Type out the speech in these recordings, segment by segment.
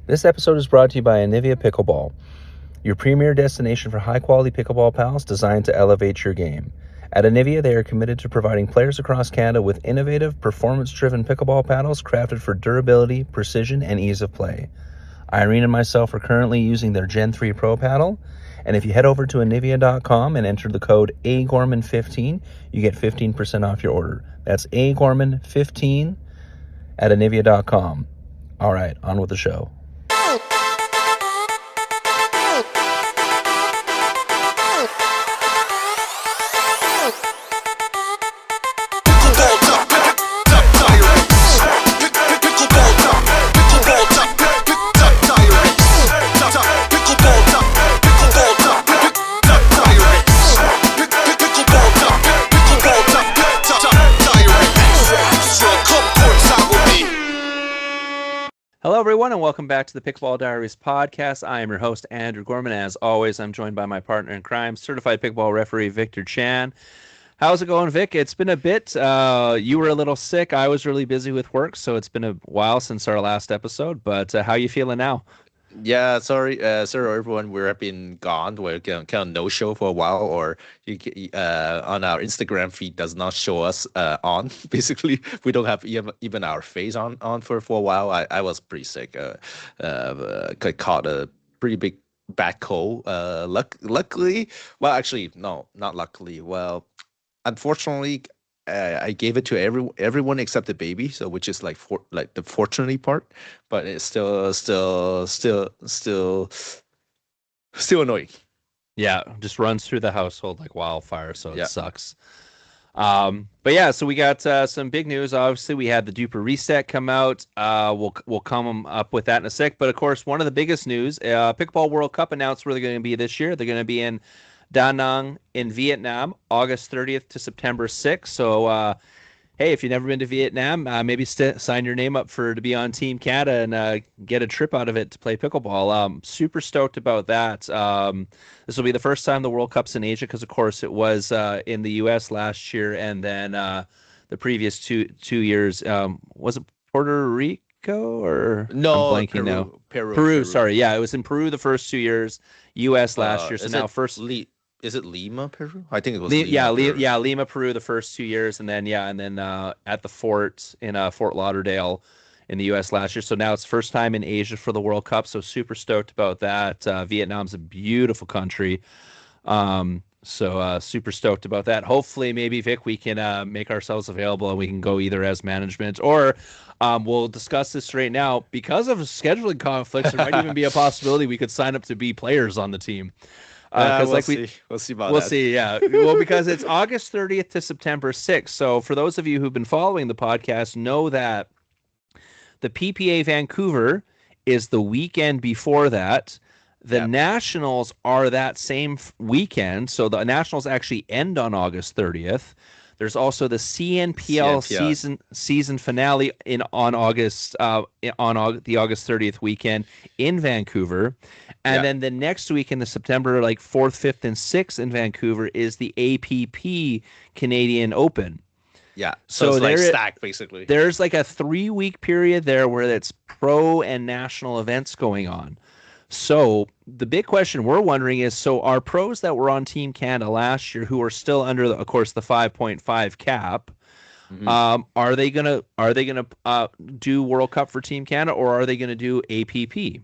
This episode is brought to you by Anivia Pickleball, your premier destination for high-quality pickleball paddles designed to elevate your game. At Anivia, they are committed to providing players across Canada with innovative, performance-driven pickleball paddles crafted for durability, precision, and ease of play. Irene and myself are currently using their Gen 3 Pro paddle, and if you head over to Anivia.com and enter the code AGorman15, you get 15% off your order. That's AGorman15 at Anivia.com. All right, on with the show. Hello, everyone, and welcome back to the Pickleball Diaries podcast. I am your host, Andrew Gorman. As always, I'm joined by my partner in crime, certified pickleball referee Victor Chan. How's it going, Vic? It's been a bit. You were a little sick. I was really busy with work, so it's been a while since our last episode. But how are you feeling now? Yeah, sorry everyone. We've been gone. We're kind of no show for a while, or on our Instagram feed does not show us on. Basically, we don't have even our face on for a while. I was pretty sick. Caught a pretty big bad cold. Luckily, well, actually, no, not luckily. Well, unfortunately, I gave it to everyone except the baby, so which is like the fortunately part, but it's still annoying. Yeah, just runs through the household like wildfire, so it sucks. But yeah, so we got some big news. Obviously, we had the DUPR ReSet come out. We'll come up with that in a sec. But of course, one of the biggest news, Pickleball World Cup announced where they're going to be this year. They're going to be in Da Nang in Vietnam, August 30th to September 6th. So, hey, if you've never been to Vietnam, maybe sign your name up to be on Team Canada and get a trip out of it to play pickleball. Super stoked about that. This will be the first time the World Cup's in Asia because, of course, it was in the U.S. last year, and then the previous two years, was it Puerto Rico or no? I'm blanking Peru, now. Peru. Sorry, yeah, it was in Peru the first 2 years. U.S. last year, so now first. Is it Lima, Peru? I think it was Lima, Peru the first 2 years, and then at the fort in Fort Lauderdale in the U.S. last year. So now it's first time in Asia for the World Cup. So super stoked about that. Vietnam's a beautiful country. So super stoked about that. Hopefully, maybe Vic, we can make ourselves available and we can go either as management or we'll discuss this right now. Because of scheduling conflicts, there might even be a possibility we could sign up to be players on the team. We'll see about that. We'll see, yeah. Well, because it's August 30th to September 6th. So for those of you who've been following the podcast, know that the PPA Vancouver is the weekend before that. The Nationals are that same weekend. So the Nationals actually end on August 30th. There's also the CNPL season finale on the August 30th weekend in Vancouver. And then the next week in the September, like 4th, 5th, and 6th in Vancouver is the APP Canadian Open. Yeah, so it's like stacked, basically. There's like a 3-week period there where it's pro and national events going on. So the big question we're wondering is, so our pros that were on Team Canada last year, who are still under, of course, the 5.5 cap, are they gonna do World Cup for Team Canada, or are they gonna do APP?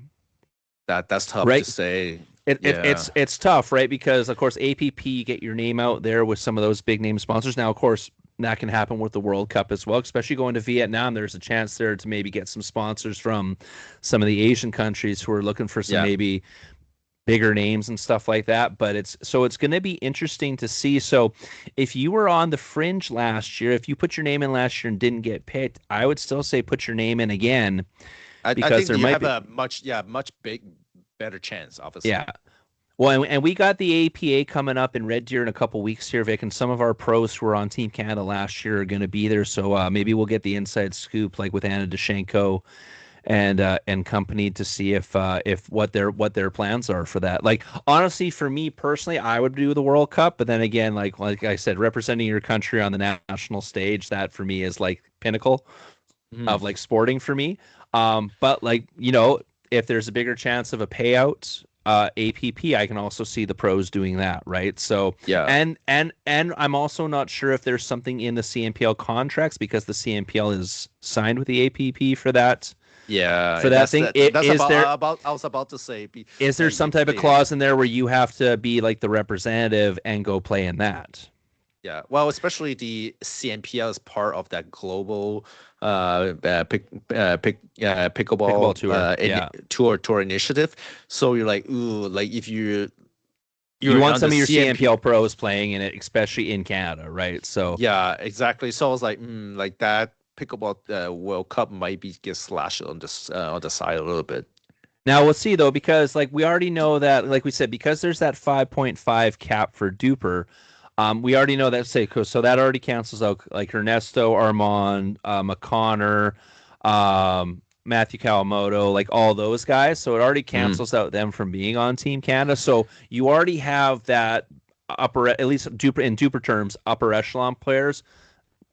That's tough to say. It's tough, right? Because of course APP, you get your name out there with some of those big name sponsors. Now, of course, that can happen with the World Cup as well, especially going to Vietnam. There's a chance there to maybe get some sponsors from some of the Asian countries who are looking for some maybe bigger names and stuff like that. But it's going to be interesting to see. So if you were on the fringe last year, if you put your name in last year and didn't get picked, I would still say put your name in again. Because I think there might be a much better chance, obviously. Yeah. Well, and we got the APA coming up in Red Deer in a couple weeks here, Vic, and some of our pros who were on Team Canada last year are going to be there. So maybe we'll get the inside scoop, like with Anna Dashenko and company, to see if what their plans are for that. Like, honestly, for me personally, I would do the World Cup, but then again, like I said, representing your country on the national stage, that for me is like pinnacle of like sporting for me. But like, you know, if there's a bigger chance of a payout, APP, I can also see the pros doing that, right? So Yeah. and I'm also not sure if there's something in the CMPL contracts, because the CMPL is signed with the APP for that. Yeah, For that thing, that's is there about I was about to say. is there some type of clause in there where you have to be like the representative and go play in that? Yeah, well, especially the CNPL is part of that global pickleball tour, tour initiative. So you're like, ooh, like if you want some of your CMPL pros playing in it, especially in Canada, right? So yeah, exactly. So I was like that pickleball World Cup might be get slashed on this on the side a little bit. Now we'll see though, because like we already know that, like we said, because there's that 5.5 cap for DUPR. We already know that, so that already cancels out like Ernesto, Armand, McConnor, Matthew Kawamoto, like all those guys. So it already cancels out them from being on Team Canada. So you already have that upper, at least in DUPR terms, upper echelon players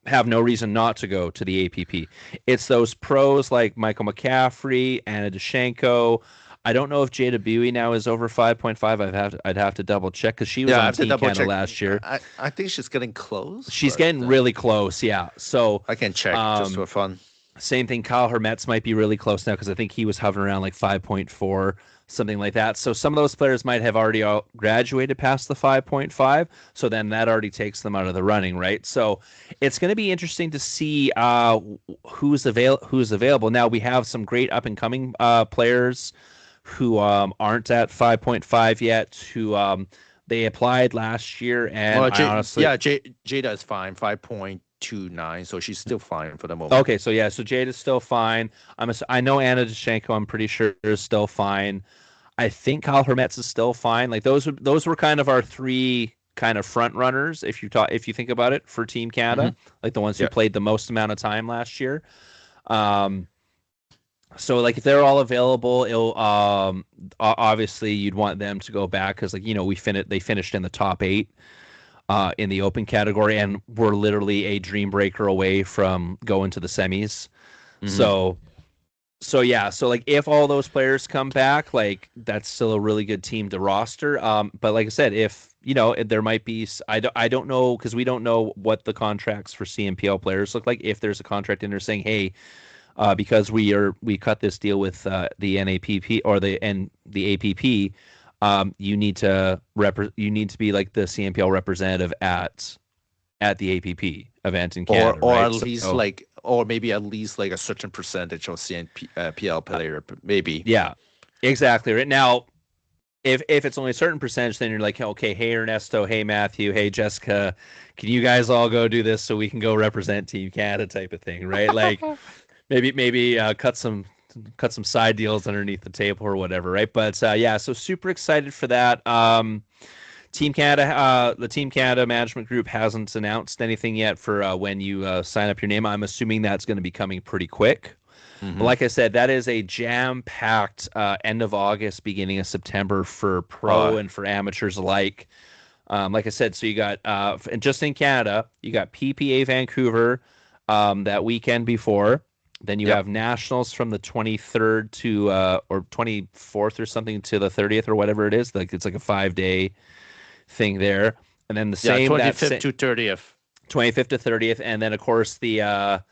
have no reason not to go to the APP. It's those pros like Michael McCaffrey, Anna Deshenko. I don't know if Jada Buie now is over 5.5. I'd have to double check, because she was on Team Canada last year. I think she's getting close. She's getting really close, yeah. So I can check just for fun. Same thing. Kyle Hermetz might be really close now, because I think he was hovering around like 5.4, something like that. So some of those players might have already graduated past the 5.5. So then that already takes them out of the running, right? So it's going to be interesting to see who's available. Now we have some great up and coming players who aren't at 5.5 yet, who they applied last year, and honestly, Jada is fine, 5.29, so she's still fine for the moment. Okay, so Jada's still fine. I know Anna Deshenko, I'm pretty sure, is still fine. I think Kyle Hermetz is still fine. Like those were kind of our three kind of front runners, if you think about it, for Team Canada, like the ones who played the most amount of time last year. So like if they're all available, it'll obviously you'd want them to go back, because like they finished in the top 8 in the open category, and we're literally a dream breaker away from going to the semis. So like if all those players come back, like that's still a really good team to roster. But like I said, if there might be, I don't know, because we don't know what the contracts for CMPL players look like. If there's a contract in there saying, hey, because we cut this deal with the NAPP or the APP, you need to be like the CMPL representative at the APP event in Canada, or right? at least or maybe at least like a certain percentage of CMPL player, maybe. Yeah, exactly. Right now, if it's only a certain percentage, then you're like, okay, hey Ernesto, hey Matthew, hey Jessica, can you guys all go do this so we can go represent Team Canada, type of thing, right? Like maybe cut some side deals underneath the table or whatever, right? But so super excited for that. Team Canada, the Team Canada management group hasn't announced anything yet for when you sign up your name. I'm assuming that's going to be coming pretty quick. But like I said, that is a jam-packed end of August, beginning of September for pro and for amateurs alike. Like I said, so you got and just in Canada, you got PPA Vancouver that weekend before. Then you have nationals from the 23rd to or 24th or something to the 30th or whatever it is. Like it's like a 5-day thing there. And then the same 25th to 30th. 25th to 30th, and then of course the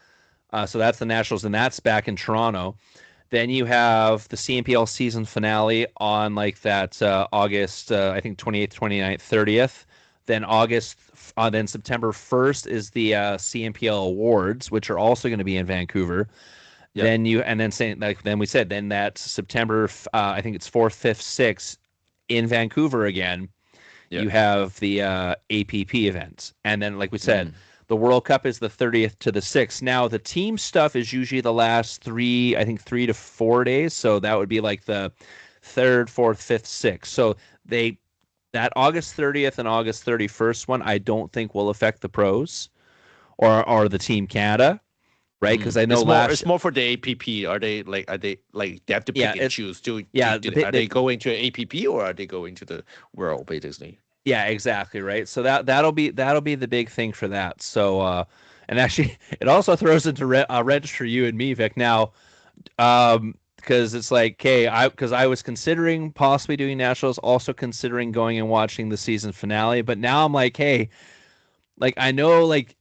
so that's the nationals, and that's back in Toronto. Then you have the CMPL season finale on like that August I think 28th, 29th, 30th. Then then September 1st is the CMPL Awards, which are also going to be in Vancouver. Yep. Then we said that September I think it's 4th, 5th, 6th in Vancouver again. Yep. You have the APP event, and then like we said, the World Cup is the 30th to the 6th. Now the team stuff is usually the last 3 to 4 days, so that would be like the 3rd, 4th, 5th, 6th. So that August 30th and August 31st one, I don't think will affect the pros or the Team Canada, right? Because I know it's more for the APP. Are they they have to pick and choose? Are they going to APP or are they going to the World, basically? Yeah, exactly, right. So that'll be the big thing for that. So and actually, it also throws into wrench for you and me, Vic. Now, because it's like, okay, because I was considering possibly doing nationals, also considering going and watching the season finale, but now I'm like, hey, like I know like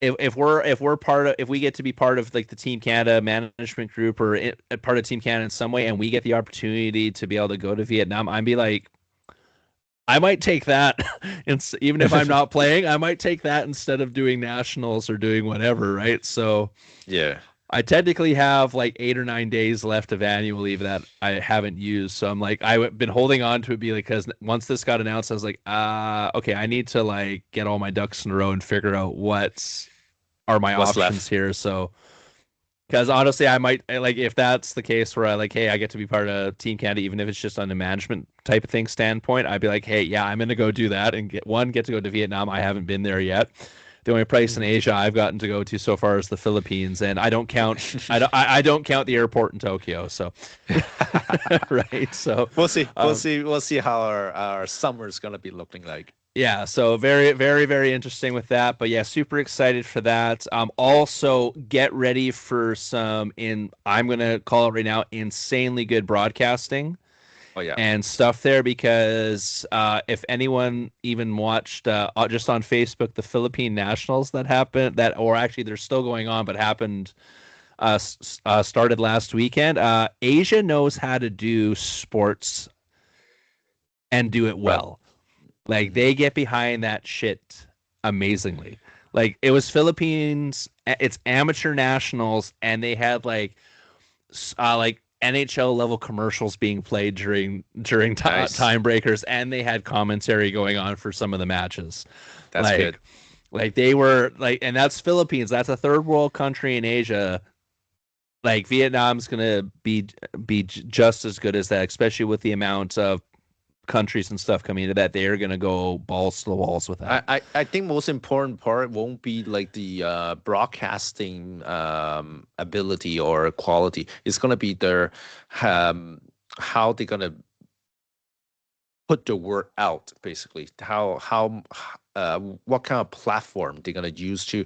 if we get to be part of like the Team Canada management group or part of Team Canada in some way, and we get the opportunity to be able to go to Vietnam, I'd be like, I might take that, even if I'm not playing, I might take that instead of doing nationals or doing whatever, right? So Yeah. I technically have like 8 or 9 days left of annual leave that I haven't used. So I'm like, I've been holding on to it because once this got announced, I was like, okay, I need to like get all my ducks in a row and figure out what are my What's options left? here. So, because honestly, I might like if that's the case where I like, hey, I get to be part of Team Canada, even if it's just on a management type of thing standpoint, I'd be like, hey, yeah, I'm gonna go do that and get to go to Vietnam. I haven't been there yet. The only place in Asia I've gotten to go to so far is the Philippines, and I don't count I don't count the airport in Tokyo. So, right. So We'll see how our summer is gonna be looking like. yeah, so very, very, very interesting with that. But yeah, super excited for that. Also get ready for I'm gonna call it right now, insanely good broadcasting Oh yeah. and stuff there because if anyone even watched just on Facebook the Philippine Nationals that happened or actually they're still going on but happened started last weekend. Asia knows how to do sports and do it well. Like they get behind that shit amazingly. Like it was Philippines, it's amateur nationals, and they had like NHL level commercials being played during Nice. time breakers, and they had commentary going on for some of the matches. That's like, good. Like they were like, and that's Philippines. That's a third world country in Asia. Like Vietnam's gonna be just as good as that, especially with the amount of countries and stuff coming into that. They're gonna go balls to the walls with that. I think most important part won't be like the broadcasting ability or quality. It's gonna be their how they're gonna put the word out, basically. How what kind of platform they're gonna use to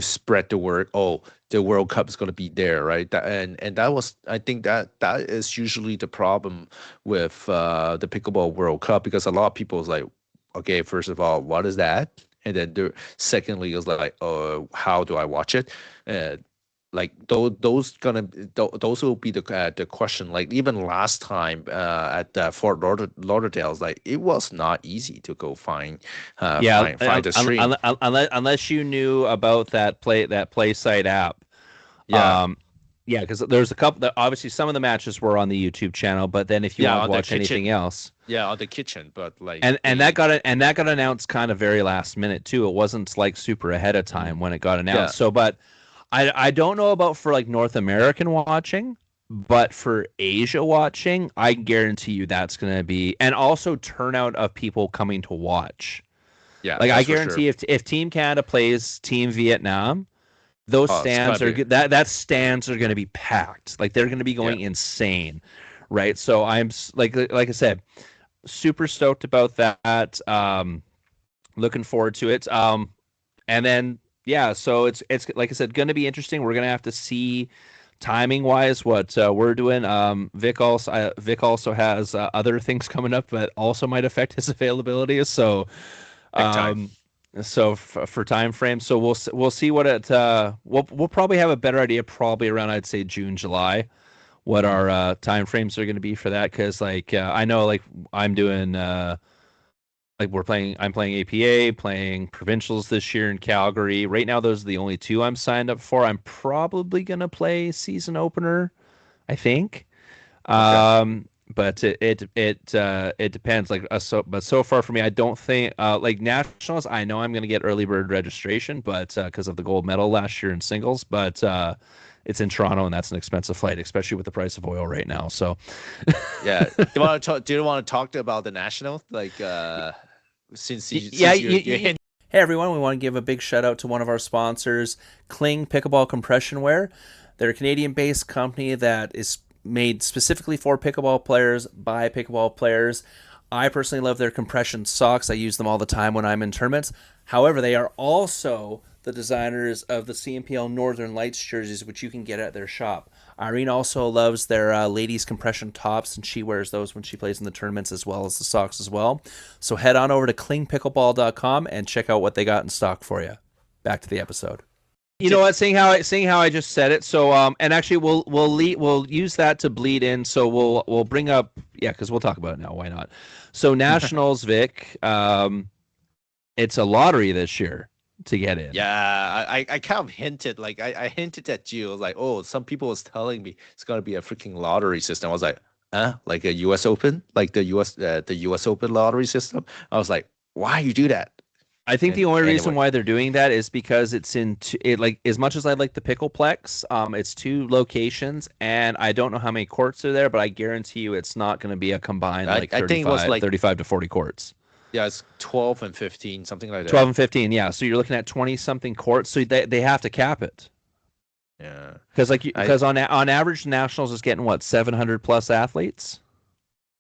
spread the word. Oh, the World Cup is gonna be there, right? And that was, I think that is usually the problem with the Pickleball World Cup, because a lot of people is like, okay, first of all, what is that? And then secondly, is like, how do I watch it? Like those will be the question. Like even last time at Fort Lauderdale, like it was not easy to go find find the stream. Unless you knew about that play site app. Yeah. Yeah, because there's a couple. Obviously, some of the matches were on the YouTube channel, but then if you want to watch anything else, on the kitchen, but like that got announced kind of very last minute too. It wasn't like super ahead of time when it got announced. So, but I don't know about for like North American watching, but for Asia watching, I guarantee you that's going to be, and also turnout of people coming to watch. Yeah, like I guarantee if Team Canada plays Team Vietnam, those stands are good. That stands are going to be packed. Like they're going to be going insane, right? So I'm like I said, super stoked about that. Looking forward to it. And then yeah, so it's like I said, going to be interesting. We're going to have to see timing wise what we're doing. Vic also has other things coming up that also might affect his availability. So so for time frame, so we'll see what it we'll probably have a better idea probably around, I'd say, June, July, what our time frames are going to be for that, because like I know like I'm doing like I'm playing APA, playing provincials this year in Calgary. Right now, those are the only two I'm signed up for. I'm probably gonna play season opener, I think. But it depends. Like but so far for me, I don't think like nationals. I know I'm gonna get early bird registration, but because of the gold medal last year in singles, but it's in Toronto and that's an expensive flight, especially with the price of oil right now. So yeah, do you want to talk about the national like? Hey everyone, we want to give a big shout out to one of our sponsors, Cling Pickleball Compression Wear. They're a Canadian-based company that is made specifically for pickleball players by pickleball players. I personally love their compression socks. I use them all the time when I'm in tournaments. However, they are also the designers of the CMPL Northern Lights jerseys, which you can get at their shop. Irene also loves their ladies compression tops, and she wears those when she plays in the tournaments as well as the socks as well. So head on over to clingpickleball.com and check out what they got in stock for you. Back to the episode. You know what? Seeing how I just said it, so and actually we'll use that to bleed in. So we'll bring up because we'll talk about it now. Why not? So Nationals, Vic, it's a lottery this year to get in. Yeah, I kind of hinted, like I hinted at you, like, oh, some people was telling me it's gonna be a freaking lottery system. I was like, like a U.S. Open, like the U.S. Open lottery system. I was like, why you do that? I think the only reason why they're doing that is because it's like as much as I like the Pickleplex, it's 2 locations, and I don't know how many courts are there, but I guarantee you it's not going to be a combined like 35, I think it was like 35 to 40 courts. Yeah, it's 12 and 15, something like that. 12 and 15, yeah. So you're looking at 20-something courts, so they have to cap it. Yeah. Because on average, Nationals is getting, what, 700 plus athletes?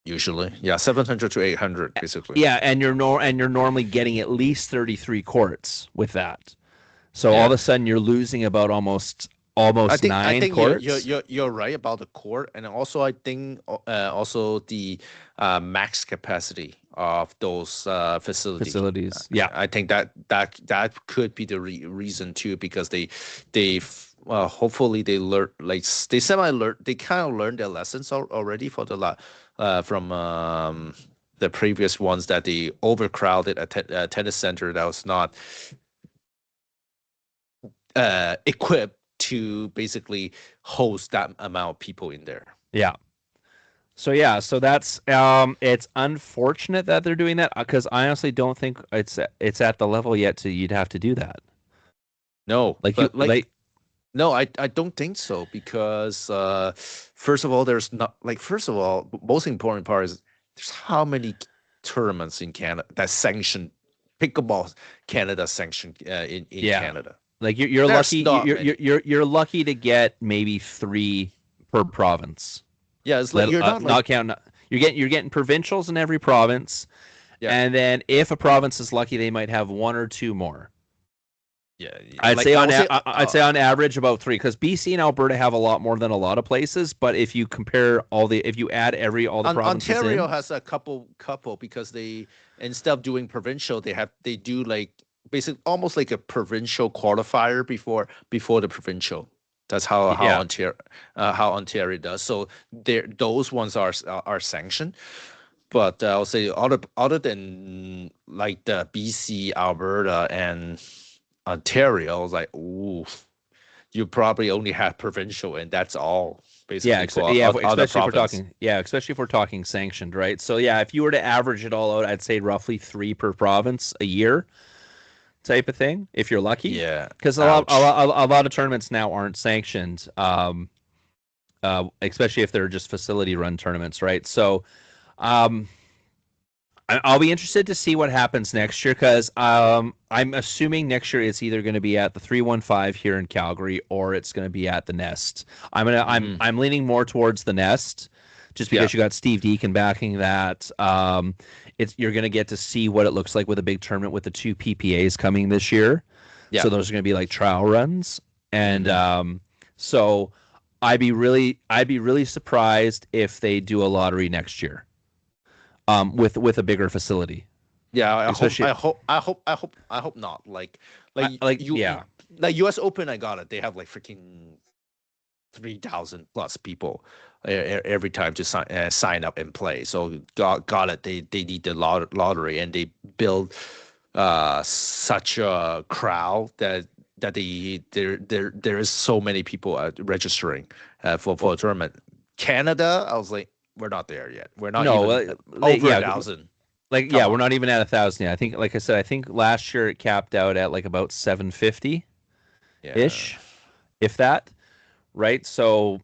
Usually, yeah, 700 to 800, basically. Yeah, and you're normally getting at least 33 courts with that. So all of a sudden you're losing about almost 9 courts. You're right about the court, and also I think also the max capacity of those facilities. Yeah, I think that could be the reason too, because they hopefully they learn, like they kind of learned their lessons already for from the previous ones, that they overcrowded a tennis center that was not equipped to basically host that amount of people in there. Yeah. So that's it's unfortunate that they're doing that, because I honestly don't think it's at the level yet you'd have to do that. No, no, I don't think so, because first of all, most important part is there's how many tournaments in Canada that sanctioned Pickleball Canada sanctioned in Canada. Like you're lucky. You're lucky to get maybe 3 per province. Yeah, it's like not counting. You're getting provincials in every province, and then if a province is lucky, they might have 1 or 2 more. Yeah, I'd say on average about 3, because BC and Alberta have a lot more than a lot of places. But if you compare if you add all the provinces, Ontario has a couple, because they, instead of doing provincial, they do like basically almost like a provincial qualifier before the provincial. That's how Ontario does. So those ones are sanctioned. But I'll say other than like the BC, Alberta, and Ontario, I was like, ooh, you probably only have provincial, and that's all basically. Especially if we're talking sanctioned, right? So if you were to average it all out, I'd say roughly 3 per province a year, type of thing, if you're lucky. Yeah, because a lot of tournaments now aren't sanctioned, especially if they're just facility run tournaments, right? So, I'll be interested to see what happens next year, because I'm assuming next year it's either going to be at the 315 here in Calgary, or it's going to be at the Nest. I'm leaning more towards the Nest, just because you got Steve Deakin backing that. You're going to get to see what it looks like with a big tournament with the 2 PPAs coming this year. Yeah. So those are going to be like trial runs, and so I'd be really surprised if they do a lottery next year. With a bigger facility. Yeah, I hope not. Like US Open, I got it. They have like freaking 3,000 plus people every time to sign up and play. So got it. They need the lottery, and they build such a crowd that there is so many people registering for a tournament. Canada, I was like, we're not there yet. We're not over 1,000. We're not even at 1,000 yet. I think, like I said, last year it capped out at like about 750 ish, if that, right? So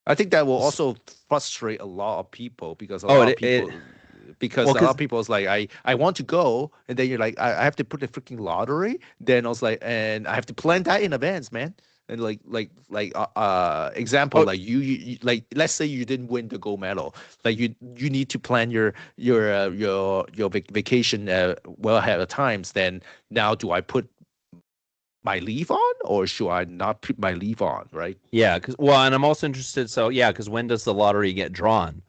I think that will also frustrate a lot of people, because a lot of people is like, I want to go, and then you're like, I have to put the freaking lottery. Then I was like, and I have to plan that in advance, man. And example, Oh, like you like let's say you didn't win the gold medal, like you need to plan your vacation well ahead of times. Then now, do I put my leave on, or should I not put my leave on? Right. yeah, and I'm also interested. So yeah, because when does the lottery get drawn?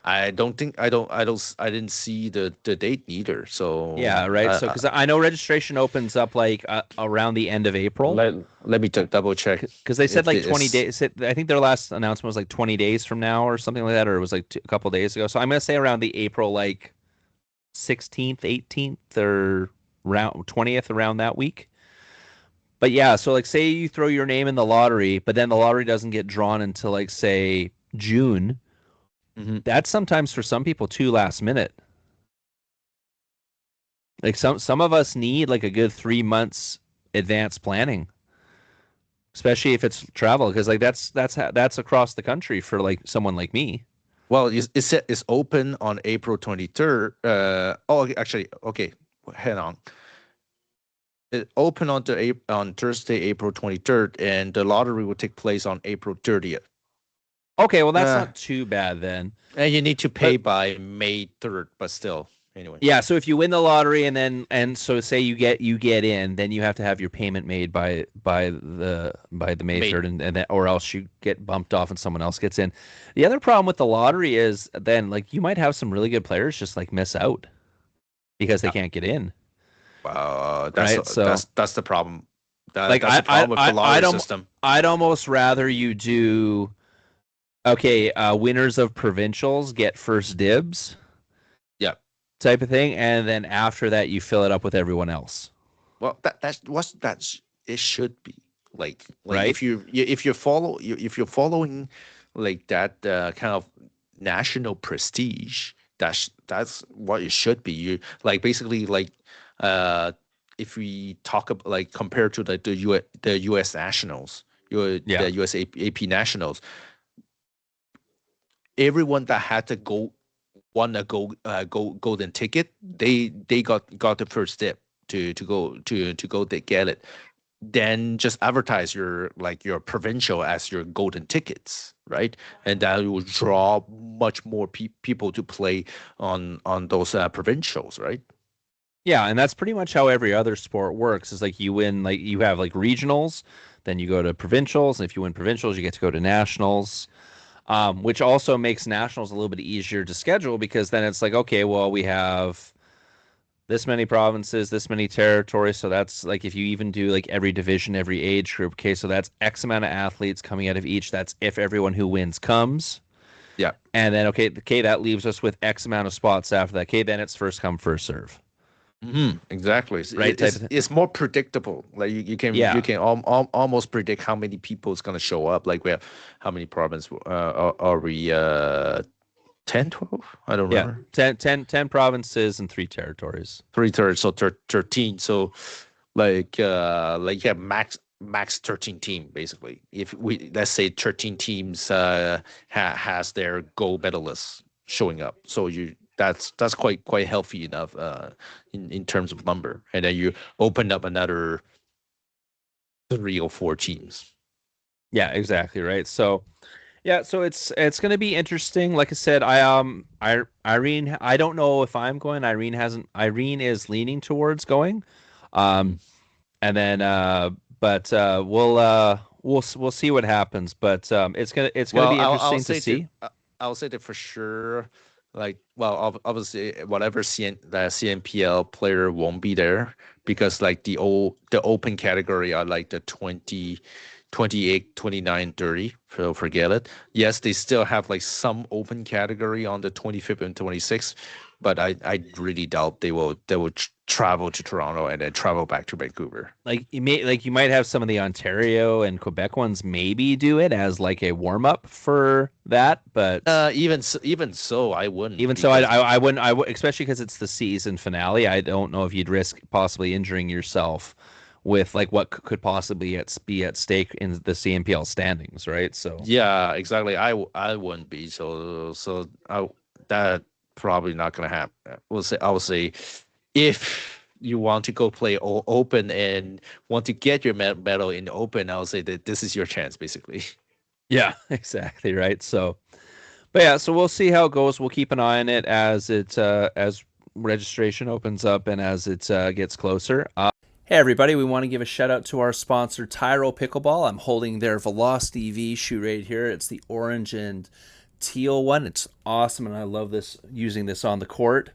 I don't think I didn't see the date neither. So Yeah, right. So because I know registration opens up like around the end of April. let me double check Because they said if like it 20 is. days. I think their last announcement was like 20 days from now or something like that, or it was like a couple days ago. So I'm gonna say around the April like 16th, 18th, or around 20th, around that week. But yeah, so like say you throw your name in the lottery, but then the lottery doesn't get drawn until like say June. Mhm. That's sometimes for some people too last minute. Like some of us need like a good 3 months advance planning, especially if it's travel, because like that's across the country for like someone like me. Well, it's open on April 23rd. Actually, okay, hang on. It opened on Thursday, April 23rd, and the lottery will take place on April 30th. Okay, well that's Uh, not too bad then. and you need to pay But by May 3rd, but still, anyway. yeah, so if you win the lottery and so say you get in, then you have to have your payment made by the May May 3rd, and then, or else you get bumped off and someone else gets in. The other problem with the lottery is then like you might have some really good players just like miss out because they Yeah. can't get in, That's right? So that's the problem. like That's the problem with the lottery system. I'd almost rather you do okay, winners of provincials get first dibs Yeah. type of thing, and then after that you fill it up with everyone else, Well, that's it should be like right? if you're following like that kind of national prestige, that's what it should be. You like basically like uh if we talk about like compared to the U.S. nationals, Yeah. the US AP nationals, everyone that had to go won a golden ticket, they got the first step to go to get it. Then just advertise your provincial as your golden tickets, right? And that will draw much more people to play on those provincials, right? Yeah, and that's pretty much how every other sport works. Is like you win, like you have like regionals, then you go to provincials, and if you win provincials, you get to go to nationals. Which also makes nationals a little bit easier to schedule because then it's like, okay, well, we have this many provinces, this many territories. So that's like if you even do like every division, every age group, okay, so that's X amount of athletes coming out of each. That's if everyone who wins comes. Yeah. And then okay, that leaves us with X amount of spots after that. Okay, then it's first come, first serve. Exactly. Right? Type of thing. It's more predictable. Like you Yeah. can almost predict how many people is gonna show up. Like we have how many provinces are we 10, 12? I don't Yeah. remember. 10 provinces and 3 territories. 3/3, so 13. So like yeah, max 13 team basically. If we let's say 13 teams has their gold medalists showing up, so you that's quite healthy enough in terms of number, and then you open up another 3 or 4 teams. Yeah, exactly. Right. So yeah, so it's gonna be interesting. Like I said, Irene, I don't know if I'm going. Irene hasn't. Irene is leaning towards going, um, and then but we'll see what happens. But it's gonna Well, be interesting to see. I'll say that for sure. Like, well, obviously, whatever the CNPL player won't be there because like the open category are like the 20, 28, 29, 30. So forget it. Yes, they still have like some open category on the 25th and 26th, but I really doubt they will travel to Toronto and then travel back to Vancouver. You might have some of the Ontario and Quebec ones maybe do it as like a warm up for that, but Even so, I wouldn't even so, because I wouldn't. Especially because it's the season finale. I don't know if you'd risk possibly injuring yourself with like what could possibly be at stake in the CNPL standings, right? So yeah, exactly. I wouldn't be that probably not gonna happen. I will say if you want to go play open and want to get your medal in the open, I would say that this is your chance, basically. Yeah, exactly right. So, but yeah, so we'll see how it goes. We'll keep an eye on it as registration opens up and as it gets closer. Hey everybody, we want to give a shout out to our sponsor Tyrol Pickleball. I'm holding their Velocity V shoe right here. It's the orange and teal one. It's awesome and I love using this on the court.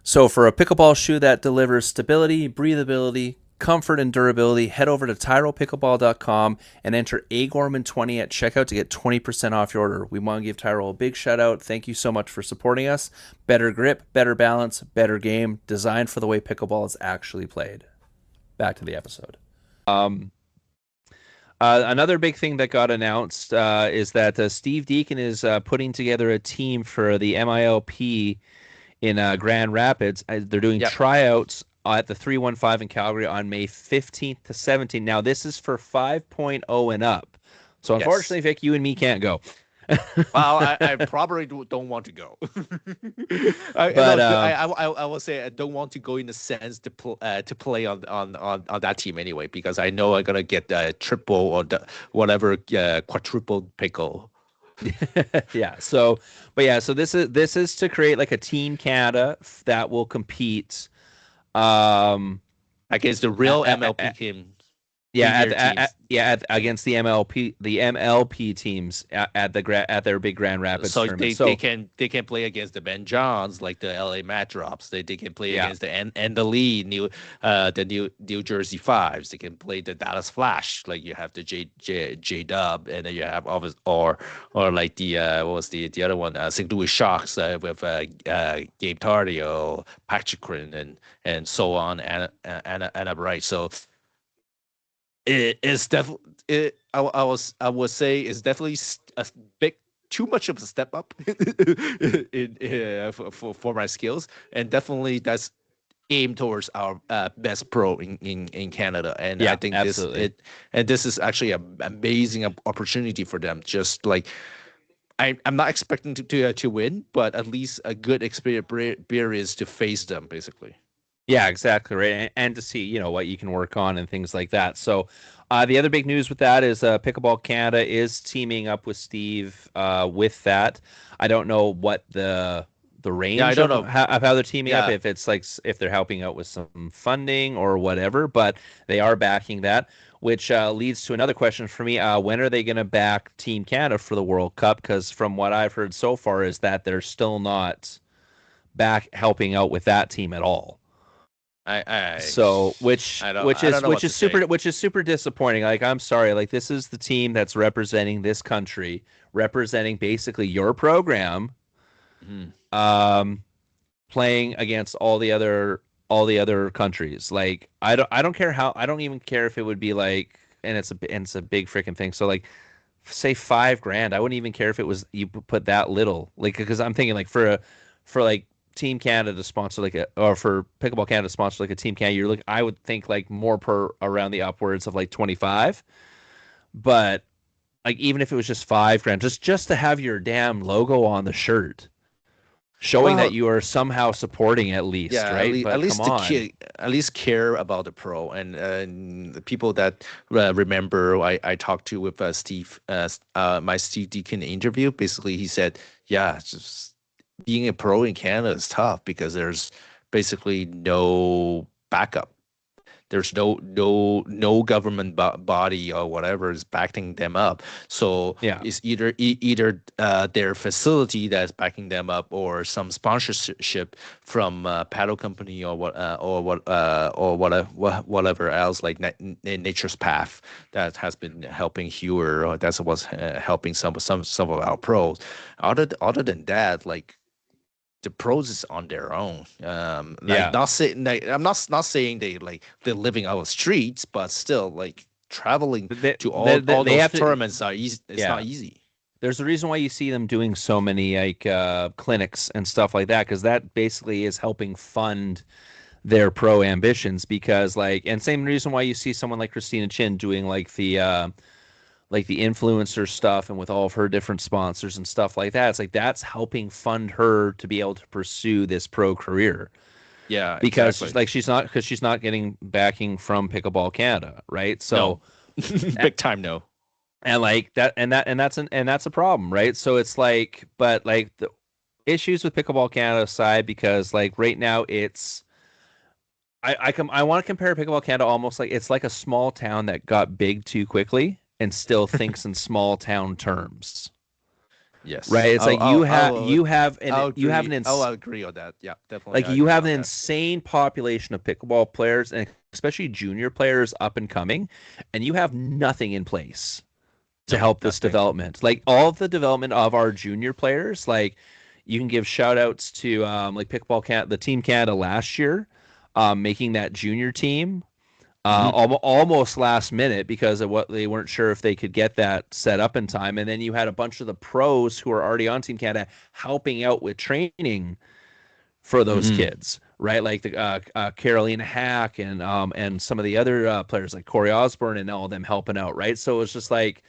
So for a pickleball shoe that delivers stability, breathability, comfort, and durability, head over to TyrolPickleball.com and enter AGorman20 at checkout to get 20% off your order. We want to give Tyrol a big shout out. Thank you so much for supporting us. Better grip, better balance, better game, designed for the way pickleball is actually played. Back to the episode. Another big thing that got announced is that Steve Deakin is putting together a team for the MLP in Grand Rapids. They're doing tryouts at the 315 in Calgary on May 15th to 17th. Now, this is for 5.0 and up. So, unfortunately, Vic, you and me can't go. Well, I probably don't want to go. I will say I don't want to go in the sense to play on that team anyway, because I know I'm gonna get triple or whatever quadruple pickle. Yeah. So this is to create like a Team Canada that will compete against the real MLP team. Against the MLP teams at their big Grand Rapids tournament. They can play against the Ben Johns, like the LA Mad Drops. They can play against the Lee New Jersey Fives. They can play the Dallas Flash, like you have the J Dub, and then you have or like the what was the other one, St. Louis Sharks with Gabe Tardio, Patrick Quinn, and so on and right. So it's definitely. I would say it's definitely a big, too much of a step up for my skills, and definitely that's aimed towards our best pro in Canada. And I think this is actually an amazing opportunity for them. Just like I'm not expecting to win, but at least a good experience to face them, basically. Yeah, exactly right, and to see what you can work on and things like that. So, the other big news with that is Pickleball Canada is teaming up with Steve with that. I don't know what the range of how they're teaming up. If it's like if they're helping out with some funding or whatever, but they are backing that, which leads to another question for me. When are they going to back Team Canada for the World Cup? Because from what I've heard so far is that they're still not back helping out with that team at all. Which is super disappointing. Like, I'm sorry, like this is the team that's representing this country, representing basically your program, playing against all the other countries. Like, I don't care how, I don't even care if it would be like, and it's a big freaking thing. So like, say $5,000. I wouldn't even care if it was you put that little, like, because I'm thinking like for like Team Canada to sponsor or for Pickleball Canada to sponsor like a Team Canada, I would think like more per around the upwards of like 25. But like even if it was just $5,000, just to have your damn logo on the shirt, showing that you are somehow supporting at least, right? At least care about the pro and the people that remember I talked to with Steve, my Steve Deakin interview. Basically, he said, just being a pro in Canada is tough because there's basically no backup. There's no government body or whatever is backing them up. So it's either their facility that's backing them up or some sponsorship from paddle company or whatever else, like Nature's Path that has been helping Hewer, or that's what's helping some of our pros. Other than that, like, the pros is on their own. Not saying I'm not saying they're living out of streets, but still, like, traveling to all those tournaments are easy. It's not easy. There's a reason why you see them doing so many like clinics and stuff like that, because that basically is helping fund their pro ambitions. Because and same reason why you see someone like Christina Chin doing like the influencer stuff and with all of her different sponsors and stuff like that. It's like that's helping fund her to be able to pursue this pro career. Yeah, because exactly. she's not getting backing from Pickleball Canada, right? So no. Big time no. and like that and that's a problem, right? So it's like, but like the issues with Pickleball Canada aside, because like right now it's I want to compare Pickleball Canada almost like it's like a small town that got big too quickly and still thinks in small town terms. Yes, Right? It's like I'll you have agree. I'll agree on that. Yeah, definitely, like I you agree have on an that. insane population of pickleball players and especially junior players up and coming, and you have nothing in place to No, help this nothing. development. Like all of the development of our junior players, like you can give shout outs to like the Team Canada last year, making that junior team Hmm. almost last minute because of what they weren't sure if they could get that set up in time. And then you had a bunch of the pros who are already on Team Canada helping out with training for those Hmm. kids, right? Like the Caroline Hack and some of the other players like Corey Osborne and all of them helping out, right? So it's just like,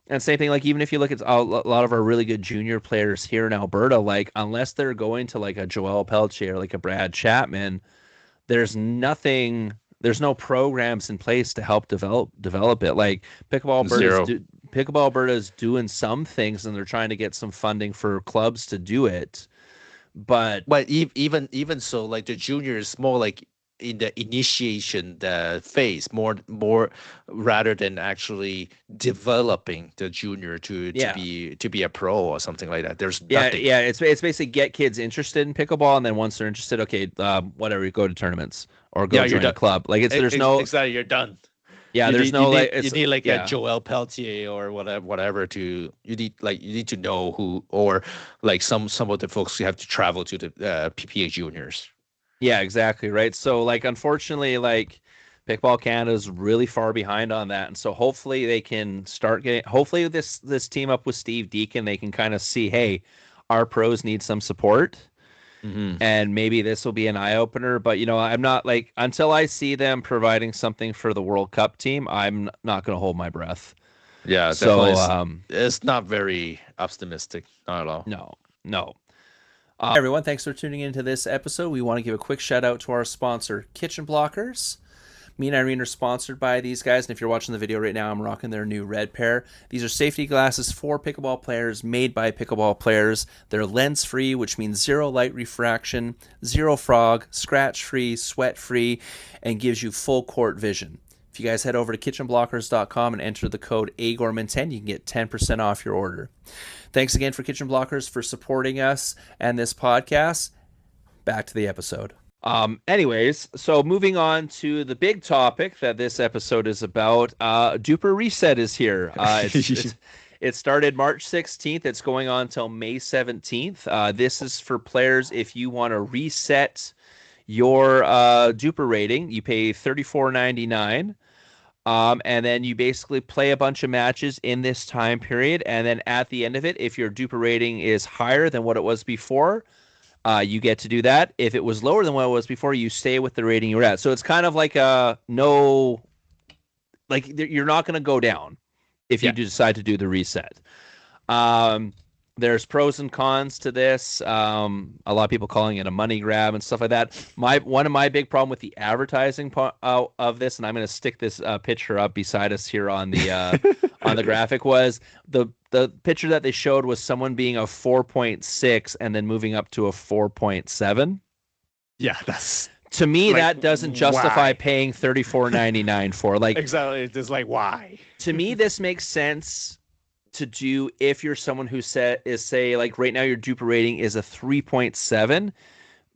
and same thing, like even if you look at a lot of our really good junior players here in Alberta, like unless they're going to like a Joel Peltier, like a Brad Chapman, there's nothing, there's no programs in place to help develop it. Like Zero. Pickleball Alberta is doing some things and they're trying to get some funding for clubs to do it, but But even so, like the junior is more like in the initiation the phase, more rather than actually developing the junior yeah. to be a pro or something like that. There's Yeah, nothing. yeah, it's basically get kids interested in pickleball, and then once they're interested, okay, whatever, go to tournaments or go Yeah, you're join a done. club. Like it's there's no, Exactly, you're done. yeah, there's no like You it's need like a yeah, Joel Peltier or whatever to you need to know who, or like some of the folks you have to travel to the PPA juniors. yeah, exactly, right. So like unfortunately, like Pickleball Canada is really far behind on that, and so hopefully they can start getting. Hopefully this team up with Steve Deakin, they can kind of see, hey, our pros need some support. Hmm. And maybe this will be an eye opener. But you know, I'm not like until I see them providing something for the World Cup team, I'm not going to hold my breath. Yeah, definitely. So It's not very optimistic, not at all. no, no. Hey everyone, thanks for tuning into this episode. We want to give a quick shout out to our sponsor, Kitchen Blockers. Me and Irene are sponsored by these guys, and if you're watching the video right now, I'm rocking their new red pair. These are safety glasses for pickleball players, made by pickleball players. They're lens-free, which means zero light refraction, zero frog, scratch-free, sweat-free, and gives you full court vision. If you guys head over to kitchenblockers.com and enter the code AGORMAN10, you can get 10% off your order. Thanks again for Kitchen Blockers for supporting us and this podcast. Back to the episode. Anyways, so moving on to the big topic that this episode is about, DUPR ReSet is here. It started March 16th. It's going on until May 17th. This is for players if you want to reset your DUPR rating. You pay $34.99. And then you basically play a bunch of matches in this time period. And then at the end of it, if your DUPR rating is higher than what it was before, you get to do that. If it was lower than what it was before, you stay with the rating you were at. So it's kind of like you're not going to go down if you Yeah. decide to do the reset. Um, there's pros and cons to this. A lot of people calling it a money grab and stuff like that. One of my big problem with the advertising of this, and I'm going to stick this picture up beside us here on the graphic, was the picture that they showed was someone being a 4.6 and then moving up to a 4.7. Yeah, that's To me, like, that doesn't justify why? paying $34.99 for. Like, Exactly. It's like why? to me, this makes sense to do if you're someone who say like right now your DUPR rating is a 3.7,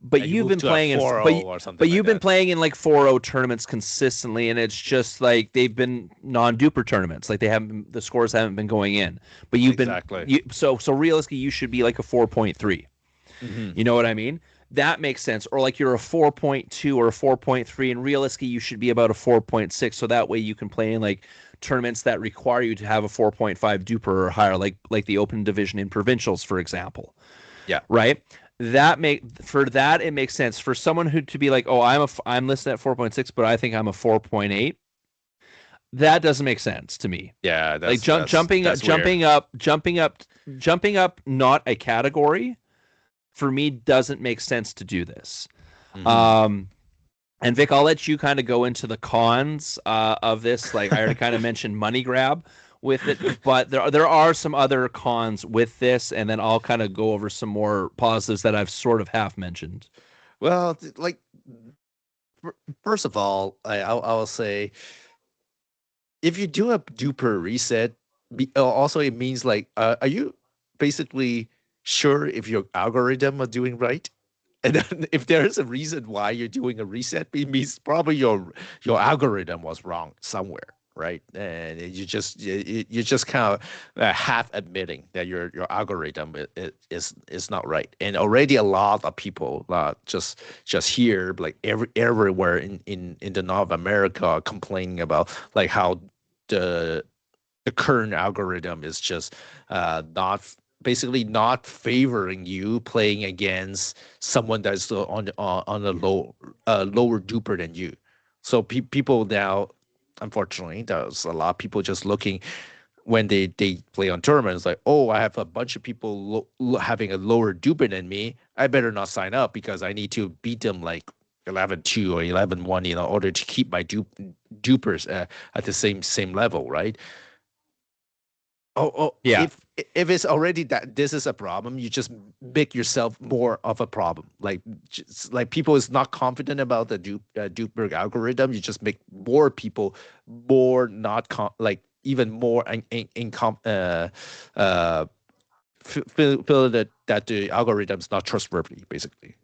but And you you've move been to a playing in 4-0 or something but like you've been that. playing in like 4-0 tournaments consistently, and it's just like they've been non-DUPR tournaments. Like the scores haven't been going in, but Exactly. so realistically you should be like a 4.3. Hmm. You know what I mean? That makes sense. Or like you're a 4.2 or a 4.3, and realistically you should be about a 4.6. So that way you can play in like tournaments that require you to have a 4.5 DUPR or higher, like the Open Division in provincials, for example. Yeah. Right. It makes sense for someone who to be like, oh, I'm listed at 4.6, but I think I'm a 4.8. That doesn't make sense to me. Yeah, Like that's weird. jumping up, not a category for me doesn't make sense to do this. Mm-hmm. And Vic, I'll let you kind of go into the cons of this. Like I already kind of mentioned money grab with it, but there are some other cons with this, and then I'll kind of go over some more positives that I've sort of half mentioned. Well, like first of all, I'll say if you do a DUPR reset, also it means like, are you basically sure if your algorithm are doing right? And then if there is a reason why you're doing a reset, it means probably your algorithm was wrong somewhere, right? And you just kind of half admitting that your algorithm is not right. And already a lot of people just here like everywhere in the North America are complaining about like how the the current algorithm is just not basically not favoring you playing against someone that's on a lower duper than you. So people now, unfortunately, there's a lot of people just looking when they play on tournaments like, oh, I have a bunch of people having a lower duper than me. I better not sign up because I need to beat them like 11-2 or 11-1 in order to keep my dupers at the same level, right? Yeah. If it's already that this is a problem, you just make yourself more of a problem. Like just, like people is not confident about the Duperg algorithm, you just make more people more not like even more uh feel that the algorithm's not trustworthy, basically.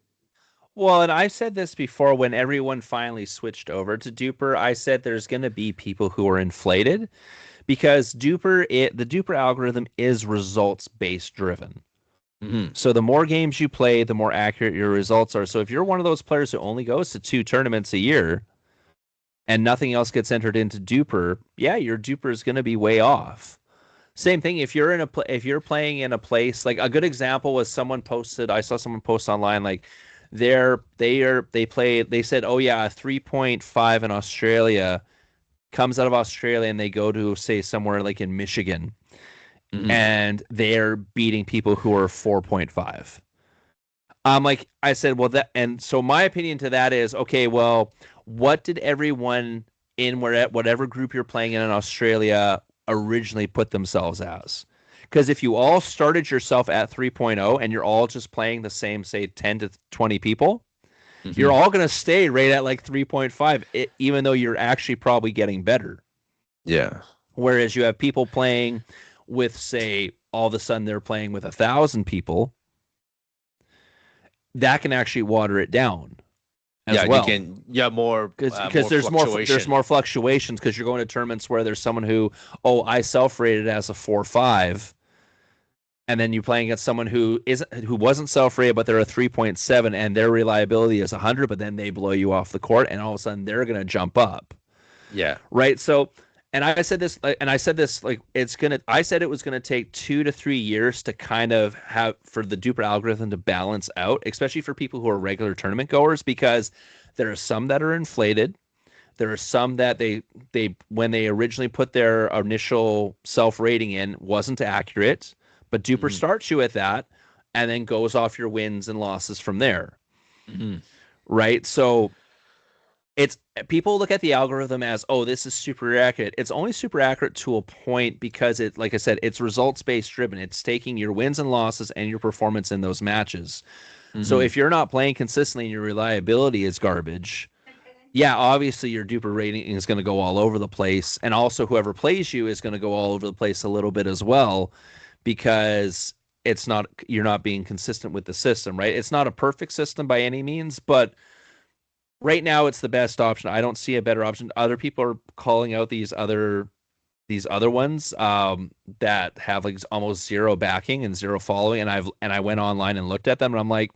Well, and I said this before when everyone finally switched over to Duper. I said there's going to be people who are inflated because the Duper algorithm is results based driven. Mm-hmm. So the more games you play, the more accurate your results are. So if you're one of those players who only goes to 2 tournaments a year and nothing else gets entered into Duper, yeah, your Duper is going to be way off. Same thing if you're if you're playing in a place like a good example was someone posted. I saw someone post online like they said, oh yeah, 3.5 in Australia comes out of Australia and they go to say somewhere like in Michigan Mm-hmm. and they're beating people who are 4.5. Like I said, well that and so my opinion to that is okay, well, what did everyone in whatever group you're playing in Australia originally put themselves as? Because if you all started yourself at 3.0 and you're all just playing the same, say 10 to 20 people, you're Mm-hmm. all going to stay right at like 3.5, even though you're actually probably getting better. Yeah. Whereas you have people playing with, say, all of a sudden they're playing with 1,000 people, that can actually water it down as Yeah, you well. can, yeah, Because more there's fluctuation. more fluctuations because you're going to tournaments where there's someone who, oh, I self-rated as a 4.5, and then you're playing against someone who wasn't self-rated but they're a 3.7 and their reliability is 100, but then they blow you off the court and all of a sudden they're going to jump up, Yeah. right? So I said this like I said it was gonna take 2 to 3 years to kind of have for the Duper algorithm to balance out, especially for people who are regular tournament goers, because there are some that are inflated. There are some that they when they originally put their initial self rating in wasn't accurate, but Duper Mm-hmm. starts you at that and then goes off your wins and losses from there, Mm-hmm. right? So it's people look at the algorithm as, oh, this is super accurate. It's only super accurate to a point because it, like I said, it's results based driven. It's taking your wins and losses and your performance in those matches. So Mm-hmm. if you're not playing consistently and your reliability is garbage, yeah, obviously your Duper rating is going to go all over the place, and also whoever plays you is going to go all over the place a little bit as well, because you're not being consistent with the system, right? It's not a perfect system by any means, but right now it's the best option. I don't see a better option. Other people are calling out these other ones that have like almost zero backing and zero following, and I went online and looked at them, and I'm like,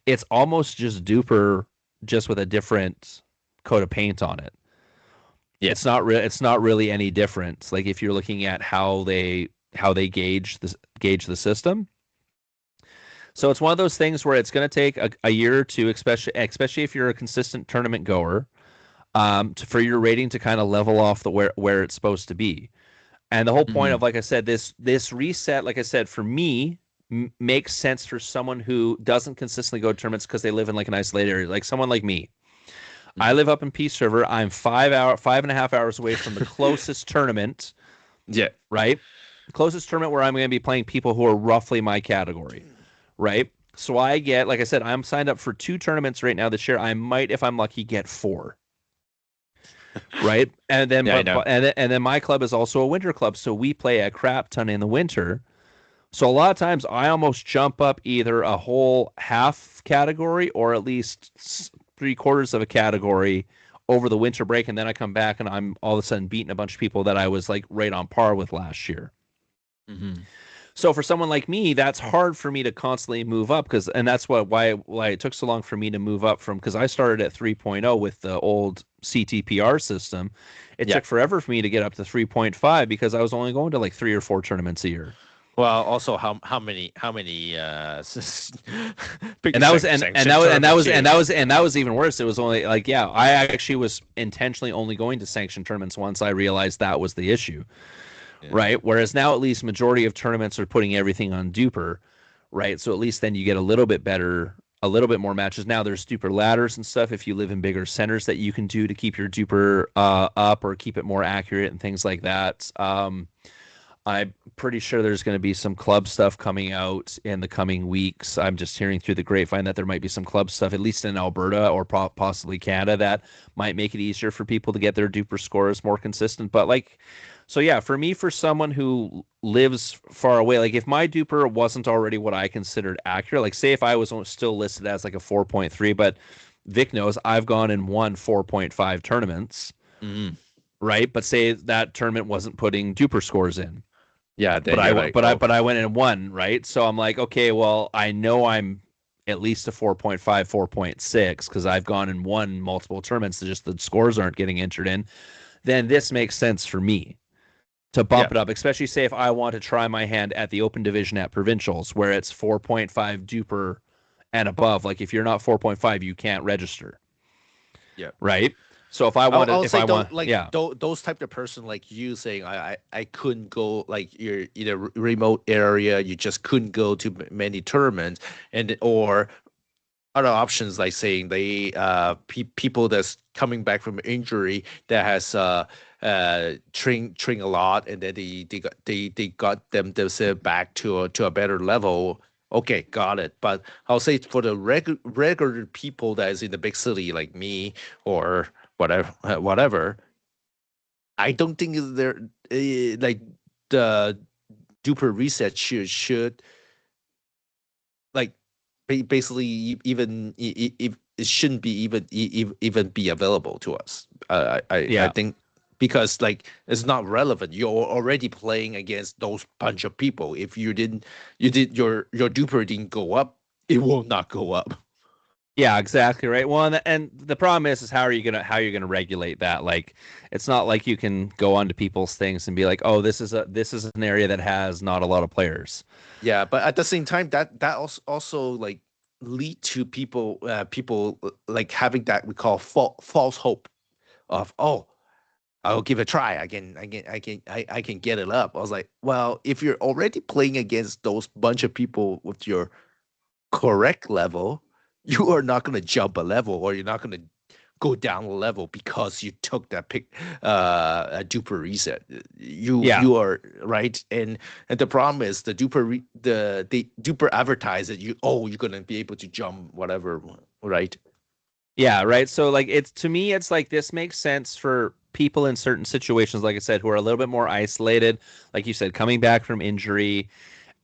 it's almost just Duper, just with a different coat of paint on it. Yeah. It's not really any different. Like if you're looking at how they gauge the system. So it's one of those things where it's going to take a year or two, especially if you're a consistent tournament goer, for your rating to kind of level off the where it's supposed to be. And the whole point Mm-hmm. of, like I said, this reset, like I said, for me, makes sense for someone who doesn't consistently go to tournaments because they live in like an isolated area, like someone like me. I live up in Peace River. I'm 5.5 hours away from the closest tournament. Yeah. Right. Closest tournament where I'm going to be playing people who are roughly my category. Right. So I get, like I said, I'm signed up for 2 tournaments right now this year. I might, if I'm lucky, get 4. Right. And then, and then my club is also a winter club. So we play a crap ton in the winter. So a lot of times I almost jump up either a whole half category or at least 3/4 of a category over the winter break. And then I come back and I'm all of a sudden beating a bunch of people that I was like right on par with last year. Mm-hmm. So for someone like me, that's hard for me to constantly move up and that's why it took so long for me to move up because I started at 3.0 with the old CTPR system. It took forever for me to get up to 3.5 because I was only going to like 3 or 4 tournaments a year. Well, also how many and that was even worse. It was only like I actually was intentionally only going to sanctioned tournaments once I realized that was the issue. Yeah. Right. Whereas now at least majority of tournaments are putting everything on DUPR, right? So at least then you get a little bit more matches. Now there's DUPR ladders and stuff if you live in bigger centers that you can do to keep your DUPR up or keep it more accurate and things like that. I'm pretty sure there's going to be some club stuff coming out in the coming weeks. I'm just hearing through the grapevine that there might be some club stuff, at least in Alberta or possibly Canada, that might make it easier for people to get their DUPR scores more consistent. But for me, for someone who lives far away, like if my DUPR wasn't already what I considered accurate, like say if I was still listed as like a 4.3, but Vic knows I've gone and won 4.5 tournaments, right? But say that tournament wasn't putting DUPR scores in. Yeah, but I went and won, right? So I'm like, okay, well, I know I'm at least a 4.5, 4.6 because I've gone and won multiple tournaments. Just the scores aren't getting entered in. Then this makes sense for me to bump it up, especially say if I want to try my hand at the open division at provincials where it's 4.5 DUPR and above. Like if you're not 4.5, you can't register. Yeah. Right. So if I want those type of person like you saying I couldn't go, like you're in a remote area, you just couldn't go to many tournaments, or other options like saying they people that's coming back from injury that has train a lot and then they got themselves back to a better level. Okay, got it. But I'll say for the regular people that is in the big city like me or whatever, I don't think they're like the DUPR reset should like basically even if it shouldn't be even be available to us. I think because like it's not relevant. You're already playing against those bunch of people. If your DUPR didn't go up, it will not go up. Yeah, exactly right. Well, and the problem is how are you gonna regulate that? Like, it's not like you can go onto people's things and be like, oh, this is an area that has not a lot of players. Yeah, but at the same time, that also like lead to people like having that we call false hope of, oh, I'll give it a try. I can get it up. I was like, well, if you're already playing against those bunch of people with your correct level, you are not going to jump a level, or you're not going to go down a level because you took that a DUPR reset. You are right, and the problem is the DUPR advertise that you're going to be able to jump whatever, right? Yeah, right. So like to me, it's like this makes sense for people in certain situations, like I said, who are a little bit more isolated, like you said, coming back from injury.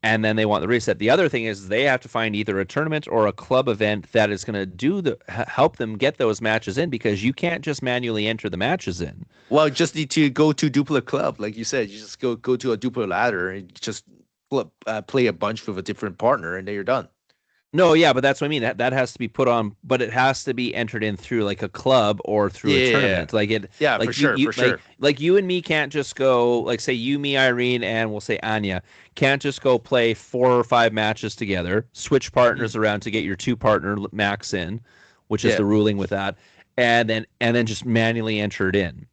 And then they want the reset. The other thing is they have to find either a tournament or a club event that is going to help them get those matches in, because you can't just manually enter the matches in. Well, you just need to go to DUPR club, like you said. You just go to a DUPR ladder and just play a bunch with a different partner, and then you're done. No, yeah, but that's what I mean. That has to be put on, but it has to be entered in through like a club or through a tournament. Like it, yeah, like for sure. Like you and me can't just go. Like say you, me, Irene, and we'll say Anya can't just go play 4 or 5 matches together. Switch partners around to get your 2-partner max in, which is the ruling with that, and then just manually enter it in.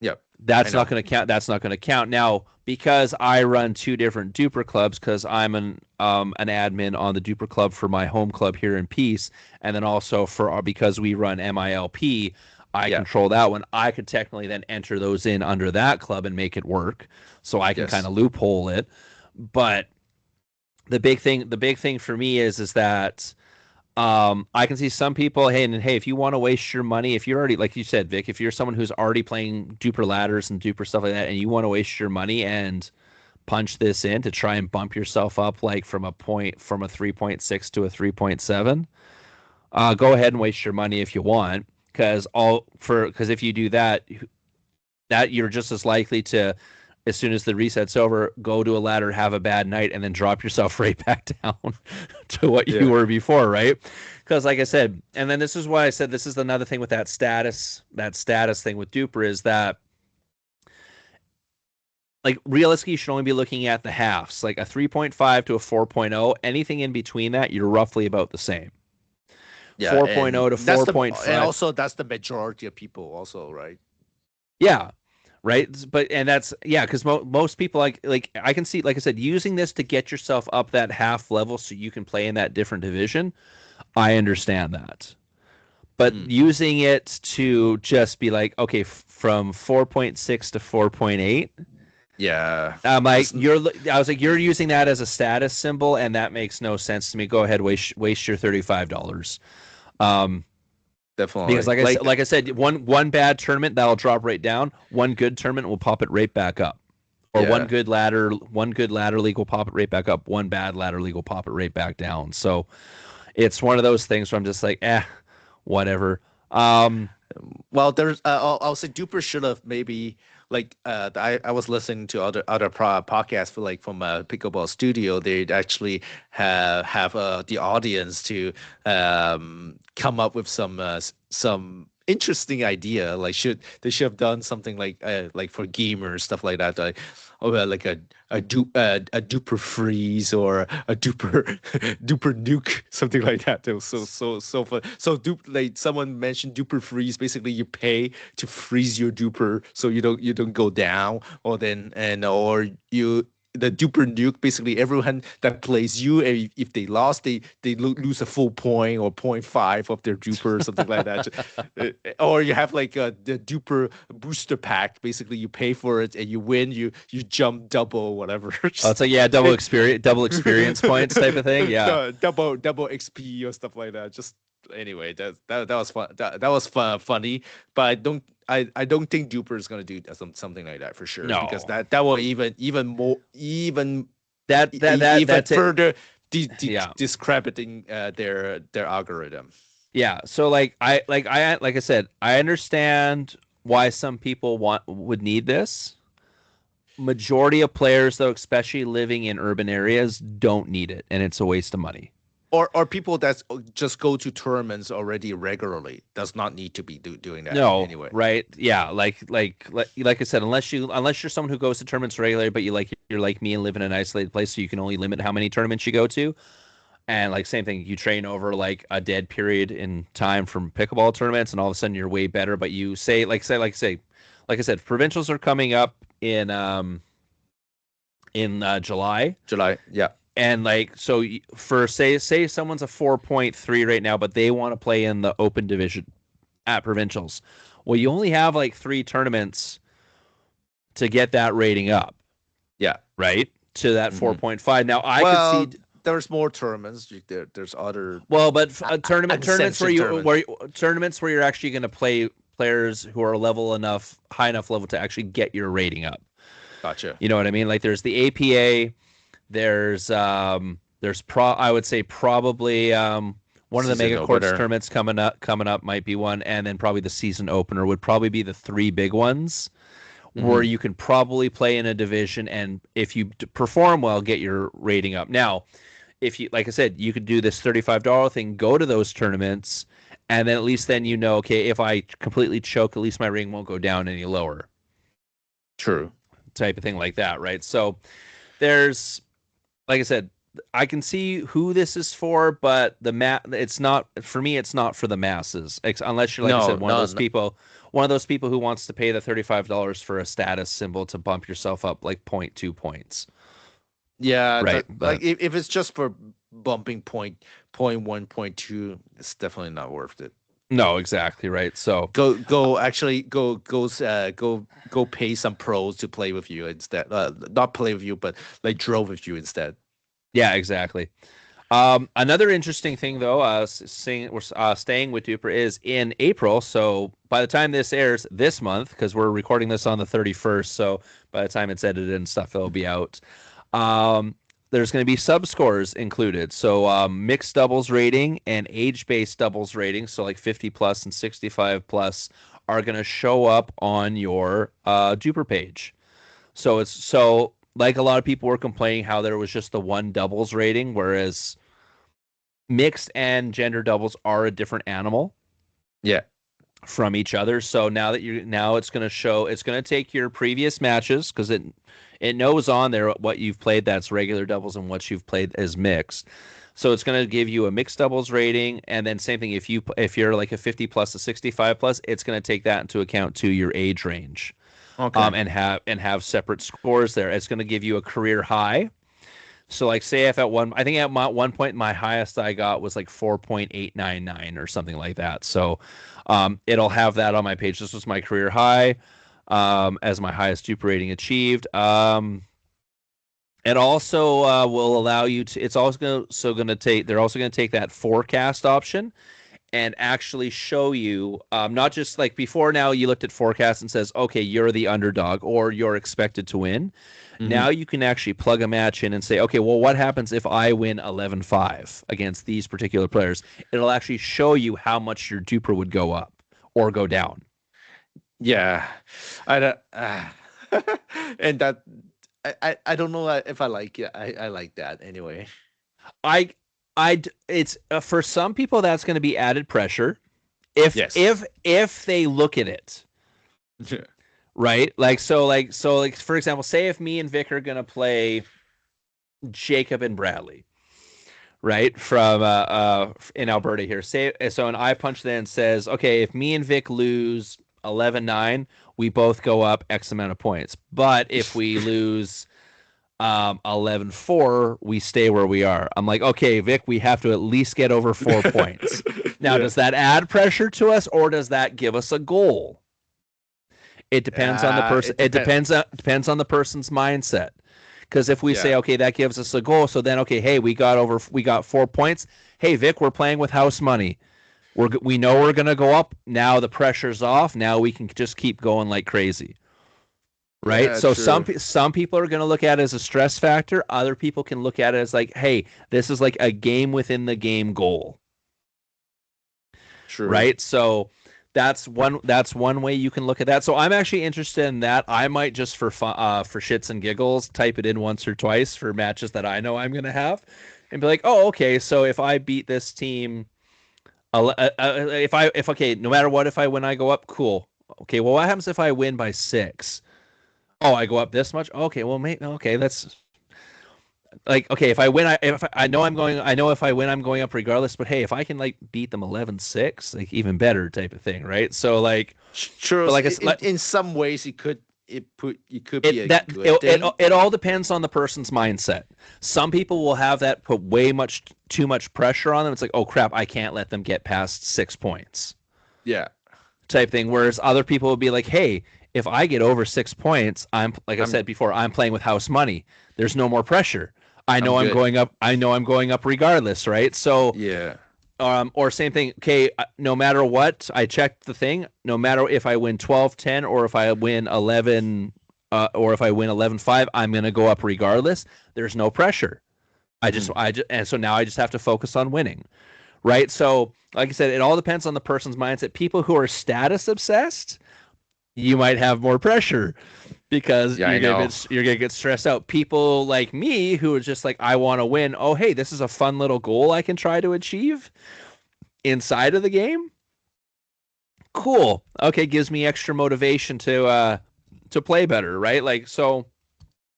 Yep. That's not going to count. That's not going to count. Now, because I run two different DUPR clubs, because I'm an admin on the DUPR club for my home club here in Peace, and then also because we run MILP, I control that one. I could technically then enter those in under that club and make it work, so I can kind of loophole it. But the big thing for me is that I can see some people, hey, if you want to waste your money, if you're already, like you said, Vic, if you're someone who's already playing DUPR ladders and DUPR stuff like that, and you want to waste your money and punch this in to try and bump yourself up like from a 3.6 to a 3.7, go ahead and waste your money if you want, because if you do that you're just as likely to, as soon as the reset's over, go to a ladder, have a bad night, and then drop yourself right back down to what you were before, right? Because like I said, and then this is why I said this is another thing with that status thing with DUPR is that, like, realistically, you should only be looking at the halves, like a 3.5 to a 4.0. Anything in between that, you're roughly about the same. Yeah, 4.0 to 4.5. And also, that's the majority of people also, right? Yeah. Right. But, and that's, because most people like I can see, like I said, using this to get yourself up that half level so you can play in that different division. I understand that. But using it to just be like, okay, from 4.6 to 4.8. Yeah. I was like, you're using that as a status symbol, and that makes no sense to me. Go ahead, waste your $35. Definitely, because like I said, one bad tournament that'll drop right down. One good tournament will pop it right back up, or one good ladder league will pop it right back up. One bad ladder league will pop it right back down. So it's one of those things where I'm just like, whatever. Well, there's I'll say DUPR should have maybe, like, I was listening to other podcasts from a pickleball studio. They actually have the audience to come up with some interesting idea. Like, they should have done something like for gamers, stuff like that, like a DUPR freeze or a DUPR nuke, something like that. It was so fun. So like someone mentioned DUPR freeze. Basically, you pay to freeze your DUPR so you don't go down, or the DUPR nuke. Basically, everyone that plays you, if they lost, they lose a full point or 0.5 of their DUPR or something like that. Or you have like the DUPR booster pack. Basically, you pay for it and you win. You jump double, whatever. It's like double experience points type of thing. Yeah, double XP or stuff like that. Just anyway, that was fun. That was funny, but I don't think DUPR is going to do something like that for sure. No, because that will even further discrediting their algorithm. Yeah. So like I said, I understand why some people would need this. Majority of players, though, especially living in urban areas, don't need it, and it's a waste of money. Or people that just go to tournaments already regularly does not need to be doing that. No, anyway. Right? Yeah, like I said, unless you're someone who goes to tournaments regularly, but you're like me and live in an isolated place, so you can only limit how many tournaments you go to. And like same thing, you train over like a dead period in time from pickleball tournaments, and all of a sudden you're way better. But you like I said, provincials are coming up in July. Yeah. And like, so for say someone's a 4.3 right now, but they want to play in the open division at provincials. Well, you only have like 3 tournaments to get that rating up. Yeah. Right. To that 4.5. Now could see there's more tournaments. There's other. Well, but tournaments where you're actually going to play players who are high enough level to actually get your rating up. Gotcha. You know what I mean? Like there's the APA. There's I would say probably one of the mega courts tournaments coming up might be one, and then probably the season opener would probably be the 3 big ones where you can probably play in a division, and if you perform well, get your rating up. Now, if you, like I said, you could do this $35 thing, go to those tournaments, and then at least then okay, if I completely choke, at least my rating won't go down any lower. True. Type of thing like that, right? So there's, like I said, I can see who this is for, but it's not for me. It's not for the masses, unless you're, like I said, one of those people. One of those people who wants to pay the $35 for a status symbol to bump yourself up like 0.2 points. Yeah, right. Like if it's just for bumping point 0.1, 0.2, it's definitely not worth it. No, exactly right. So go pay some pros to play with you instead. Not play with you, but like drove with you instead. Yeah, exactly. Another interesting thing, though, we're staying with DUPR is in April. So by the time this airs this month, because we're recording this on the 31st, so by the time it's edited and stuff, it'll be out. There's going to be sub scores included. So mixed doubles rating and age-based doubles rating, so like 50 plus and 65 plus, are going to show up on your DUPR page. So like a lot of people were complaining how there was just the one doubles rating, whereas mixed and gender doubles are a different animal. Yeah. From each other. So now it's going to take your previous matches, because it knows on there what you've played that's regular doubles and what you've played as mixed. So it's going to give you a mixed doubles rating, and then same thing if you're like a 50 plus, a 65 plus, it's going to take that into account to your age range. Okay. And have separate scores there. It's going to give you a career high. So like say if at one point my highest I got was like 4.899 or something like that. So it'll have that on my page. This was my career high as my highest DUPR rating achieved. It also will allow you to. It's also going to take. They're also going to take that forecast option and actually show you, not just like before. Now you looked at forecast and says, okay, you're the underdog or you're expected to win. Mm-hmm. Now you can actually plug a match in and say, okay, well, what happens if I win 11-5 against these particular players? It'll actually show you how much your DUPR would go up or go down. Yeah, and that I don't know if I like it. I like that anyway. It's for some people that's going to be added pressure if they look at it. Yeah. Right? So for example, say if me and Vic are going to play Jacob and Bradley, right? From in Alberta here. So an I punch then says, okay, if me and Vic lose 11-9, we both go up X amount of points. But if we lose 11-4, we stay where we are. I'm like, okay, Vic, we have to at least get over 4 points. Now, does that add pressure to us, or does that give us a goal? It depends on the person. It depends on the person's mindset. Because if we say, okay, that gives us a goal, so then, okay, hey, we got 4 points. Hey, Vic, we're playing with house money. We know we're gonna go up. Now the pressure's off. Now we can just keep going like crazy. Right. Yeah, so true. some people are going to look at it as a stress factor. Other people can look at it as like, hey, this is like a game within the game goal. True. Right. So that's one way you can look at that. So I'm actually interested in that. I might just for shits and giggles type it in once or twice for matches that I know I'm going to have, and be like, oh, okay. So if I beat this team, okay, no matter what, if I win, I go up. Cool. Okay. Well, what happens if I win by 6? Oh, I go up this much. Okay, well, okay, that's like, okay. If I win, I know if I win, I'm going up regardless. But hey, if I can like beat them 11-6, like even better type of thing, right? So like, true. Like in some ways, it could be a good thing. It all depends on the person's mindset. Some people will have that put too much pressure on them. It's like, oh crap, I can't let them get past 6 points. Yeah. Type thing. Whereas other people will be like, hey, if I get over 6 points, I said before, I'm playing with house money. There's no more pressure. I know I'm going up. I know I'm going up regardless, right? So yeah. Or same thing. Okay, no matter what, I checked the thing. No matter if I win 12-10 or if I win 11 or if I win 11-5, I'm gonna go up regardless. There's no pressure. And so now I just have to focus on winning, right? So like I said, it all depends on the person's mindset. People who are status obsessed, you might have more pressure because you're gonna get stressed out. People like me who are just like, I want to win. Oh, hey, this is a fun little goal I can try to achieve inside of the game. Cool. Okay, gives me extra motivation to play better, right? Like, so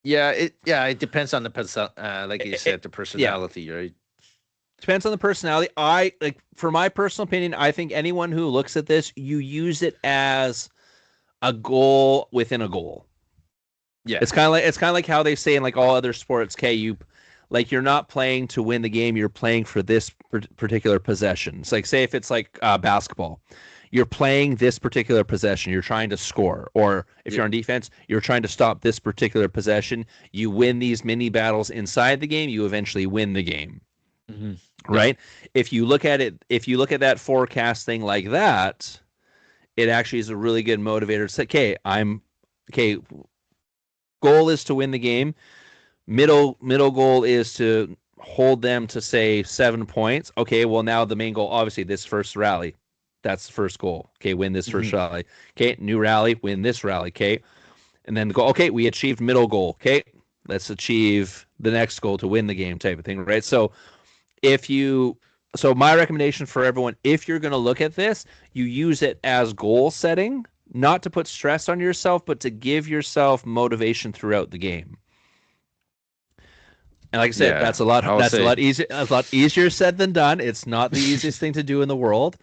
It depends on the person, like you said, the Yeah. personality, right? Depends on the personality. For my personal opinion, I think anyone who looks at this, you use it as a goal within a goal. Yeah. It's kind of like how they say in like all other sports, you're not playing to win the game, you're playing for this particular possession. It's like, say if it's like basketball, you're playing this particular possession, you're trying to score, or if you're on defense, you're trying to stop this particular possession. You win these mini battles inside the game, you eventually win the game. Mm-hmm. Right? If you look at that forecast thing like that, it actually is a really good motivator to say, goal is to win the game. Middle goal is to hold them to say 7 points. Okay, well now the main goal, obviously this first rally, that's the first goal. Okay, win this first rally. Okay, new rally, win this rally. Okay, and then go. Okay, we achieved middle goal. Okay, let's achieve the next goal to win the game, type of thing, right? So my recommendation for everyone, if you're going to look at this, you use it as goal setting, not to put stress on yourself, but to give yourself motivation throughout the game. And like I said, that's a lot easier said than done. It's not the easiest thing to do in the world,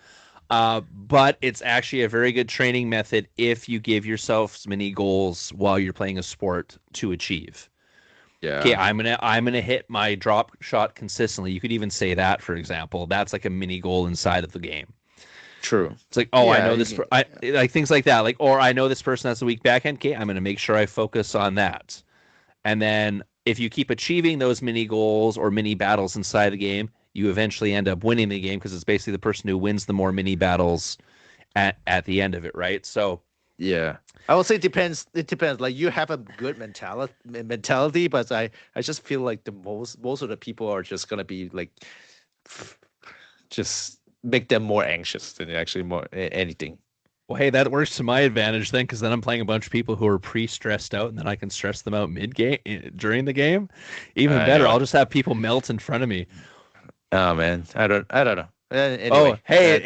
but it's actually a very good training method if you give yourself mini goals while you're playing a sport to achieve. Yeah. Okay, I'm gonna hit my drop shot consistently. You could even say that, for example. That's like a mini goal inside of the game. True. It's like, I know this. Like things like that. Like, or I know this person has a weak backhand. Okay, I'm gonna make sure I focus on that. And then if you keep achieving those mini goals or mini battles inside the game, you eventually end up winning the game because it's basically the person who wins the more mini battles at the end of it, right? So. Yeah, I would say it depends. It depends. Like you have a good mentality, but I just feel like the most of the people are just gonna be like, just make them more anxious than actually more anything. Well, hey, that works to my advantage then, because then I'm playing a bunch of people who are pre-stressed out, and then I can stress them out mid-game during the game. Even better, I'll just have people melt in front of me. Oh man, I don't know. Anyway, hey,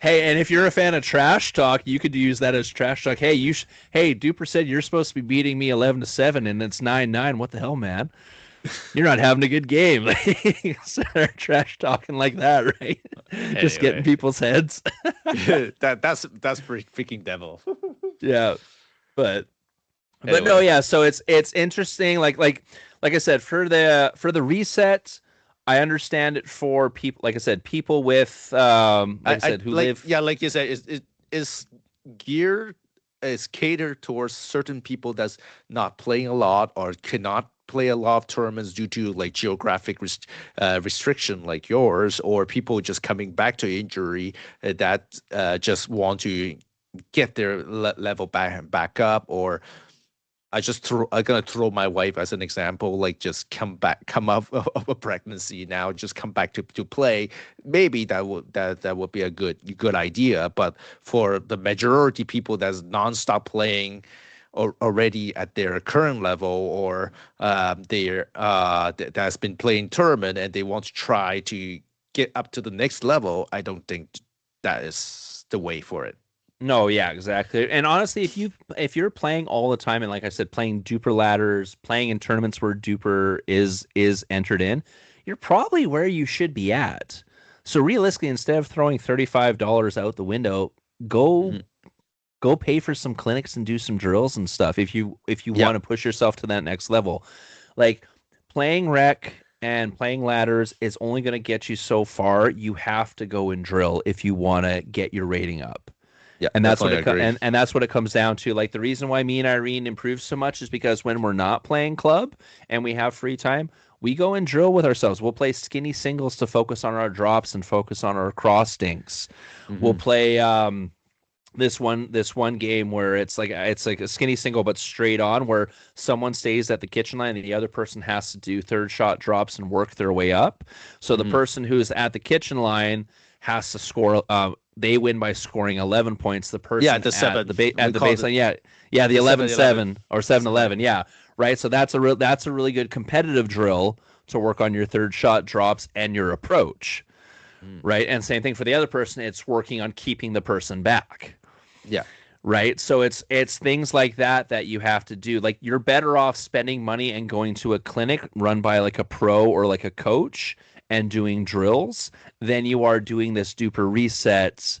and if you're a fan of trash talk, you could use that as trash talk. Hey, DUPR said you're supposed to be beating me 11-7, and it's 9-9. What the hell, man? You're not having a good game. Start trash talking like that, right? Anyway. Just getting people's heads. that's pretty freaking devil. Yeah, but no, yeah. So it's interesting. Like I said, for the reset. I understand it for people, like I said, people with, live. Yeah, like you said, is geared, is catered towards certain people that's not playing a lot or cannot play a lot of tournaments due to like geographic restriction like yours, or people just coming back to injury that just want to get their level back up, or I'm gonna throw my wife as an example, like just come up of a pregnancy now, just come back to play. Maybe that would be a good idea. But for the majority people that's nonstop playing already at their current level, or that's been playing tournament and they want to try to get up to the next level, I don't think that is the way for it. No, yeah, exactly. And honestly, if you're playing all the time, and like I said, playing DUPR ladders, playing in tournaments where DUPR is entered in, you're probably where you should be at. So realistically, instead of throwing $35 out the window, go pay for some clinics and do some drills and stuff if you want to push yourself to that next level. Like playing rec and playing ladders is only going to get you so far. You have to go and drill if you want to get your rating up. Yeah, and that's what and that's what it comes down to. Like the reason why me and Irene improve so much is because when we're not playing club and we have free time, we go and drill with ourselves. We'll play skinny singles to focus on our drops and focus on our cross dinks. We'll play this one game where it's like a skinny single but straight on, where someone stays at the kitchen line and the other person has to do third shot drops and work their way up. So the person who's at the kitchen line has to score. They win by scoring 11 points. The person at the baseline, the 11-7 or 7-11, right. So that's a really good competitive drill to work on your third shot drops and your approach, right. And same thing for the other person. It's working on keeping the person back. Yeah. right? So it's things like that you have to do. Like you're better off spending money and going to a clinic run by like a pro or like a coach and doing drills than you are doing this DUPR resets.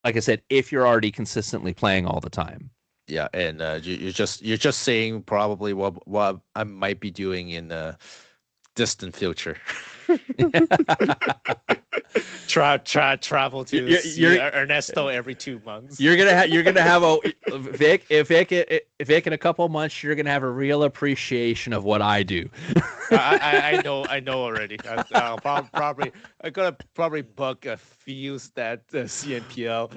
Like I said, if you're already consistently playing all the time. Yeah, and you're just saying probably what I might be doing in the distant future. Travel to see Ernesto every 2 months. You're gonna have a Vic. If Vic in a couple of months, you're gonna have a real appreciation of what I do. I know already. I'm gonna probably book a few that CNPL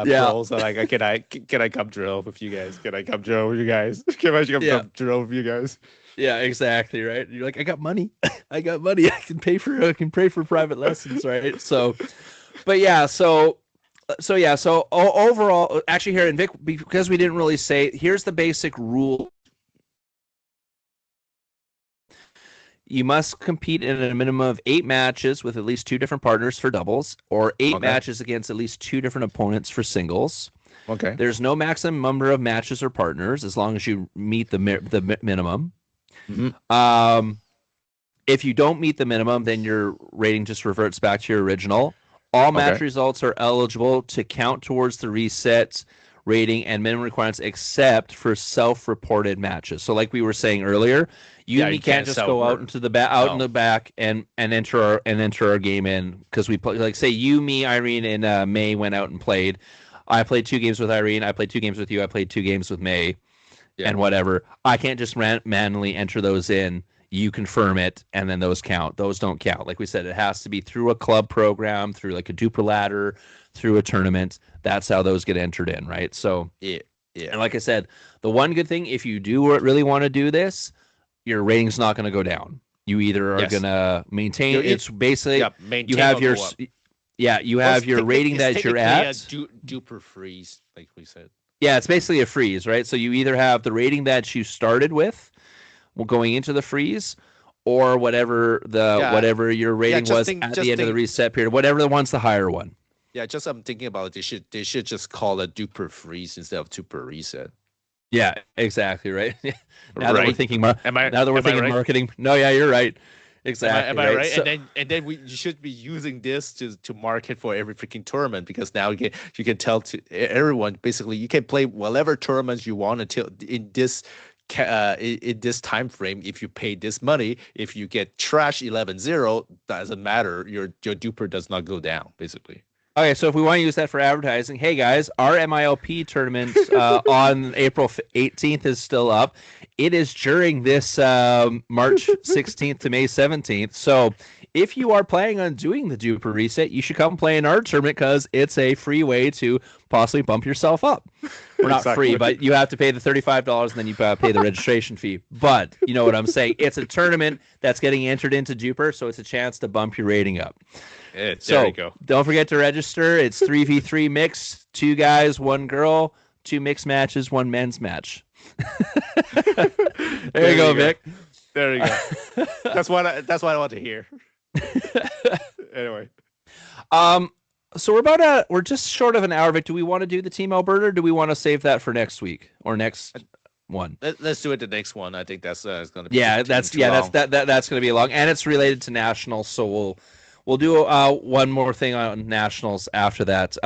pros. Like, can I come drill with you guys? Can I come drill with you guys? Can I come drill with you guys? Yeah, exactly, right. You're like, I got money. I can pay for private lessons, right? So, but yeah, so overall, actually, here in Vic, because we didn't really say, here's the basic rule. You must compete in a minimum of 8 matches with at least 2 different partners for doubles, or 8 matches against at least 2 different opponents for singles. Okay. There's no maximum number of matches or partners as long as you meet the minimum. Mm-hmm. If you don't meet the minimum, then your rating just reverts back to your original. All match results are eligible to count towards the reset rating and minimum requirements, except for self-reported matches. So, like we were saying earlier, you can't just go out into the in the back and enter our game in, because we play, like, say you, me, Irene, and May went out and played. I played 2 games with Irene. I played 2 games with you. I played 2 games with May. And whatever. I can't just manually enter those in. You confirm it, and then those count. Those don't count. Like we said, it has to be through a club program, through like a DUPR ladder, through a tournament. That's how those get entered in, right? So, And like I said, the one good thing, if you do really want to do this, your rating's not going to go down. You either are going to maintain. It's basically you have your your rating that you're at. DUPR freeze, like we said. Yeah, it's basically a freeze, right? So you either have the rating that you started with going into the freeze, or whatever your rating was at the end of the reset period, whatever the one's the higher one. Yeah, just I'm thinking about it. They should just call it DUPR freeze instead of DUPR reset. Yeah, exactly, right. Now that we're thinking marketing. No, yeah, you're right. Exactly. Am I right? So, and then you should be using this to market for every freaking tournament, because now you can tell to everyone, basically you can play whatever tournaments you want until in this time frame. If you pay this money, if you get trash 11-0, doesn't matter. Your DUPR does not go down, basically. Okay, so if we want to use that for advertising, hey guys, our MILP tournament on April 18th is still up. It is during this March 16th to May 17th. So if you are planning on doing the DUPR reset, you should come play in our tournament, because it's a free way to possibly bump yourself up. We're not free, but you have to pay the $35 and then you pay the registration fee. But you know what I'm saying? It's a tournament that's getting entered into DUPR, so it's a chance to bump your rating up. There you go. Don't forget to register. It's 3v3 mix, 2 guys, 1 girl, 2 mixed matches, 1 men's match. there you go, Vic. There you go. That's what I want to hear. Anyway. So we're just short of an hour, Vic. Do we want to do the Team Alberta, or do we want to save that for next week or next one? Let's do it the next one. I think that's going to be that's going to be long, and it's related to nationals, so we'll do one more thing on nationals after that.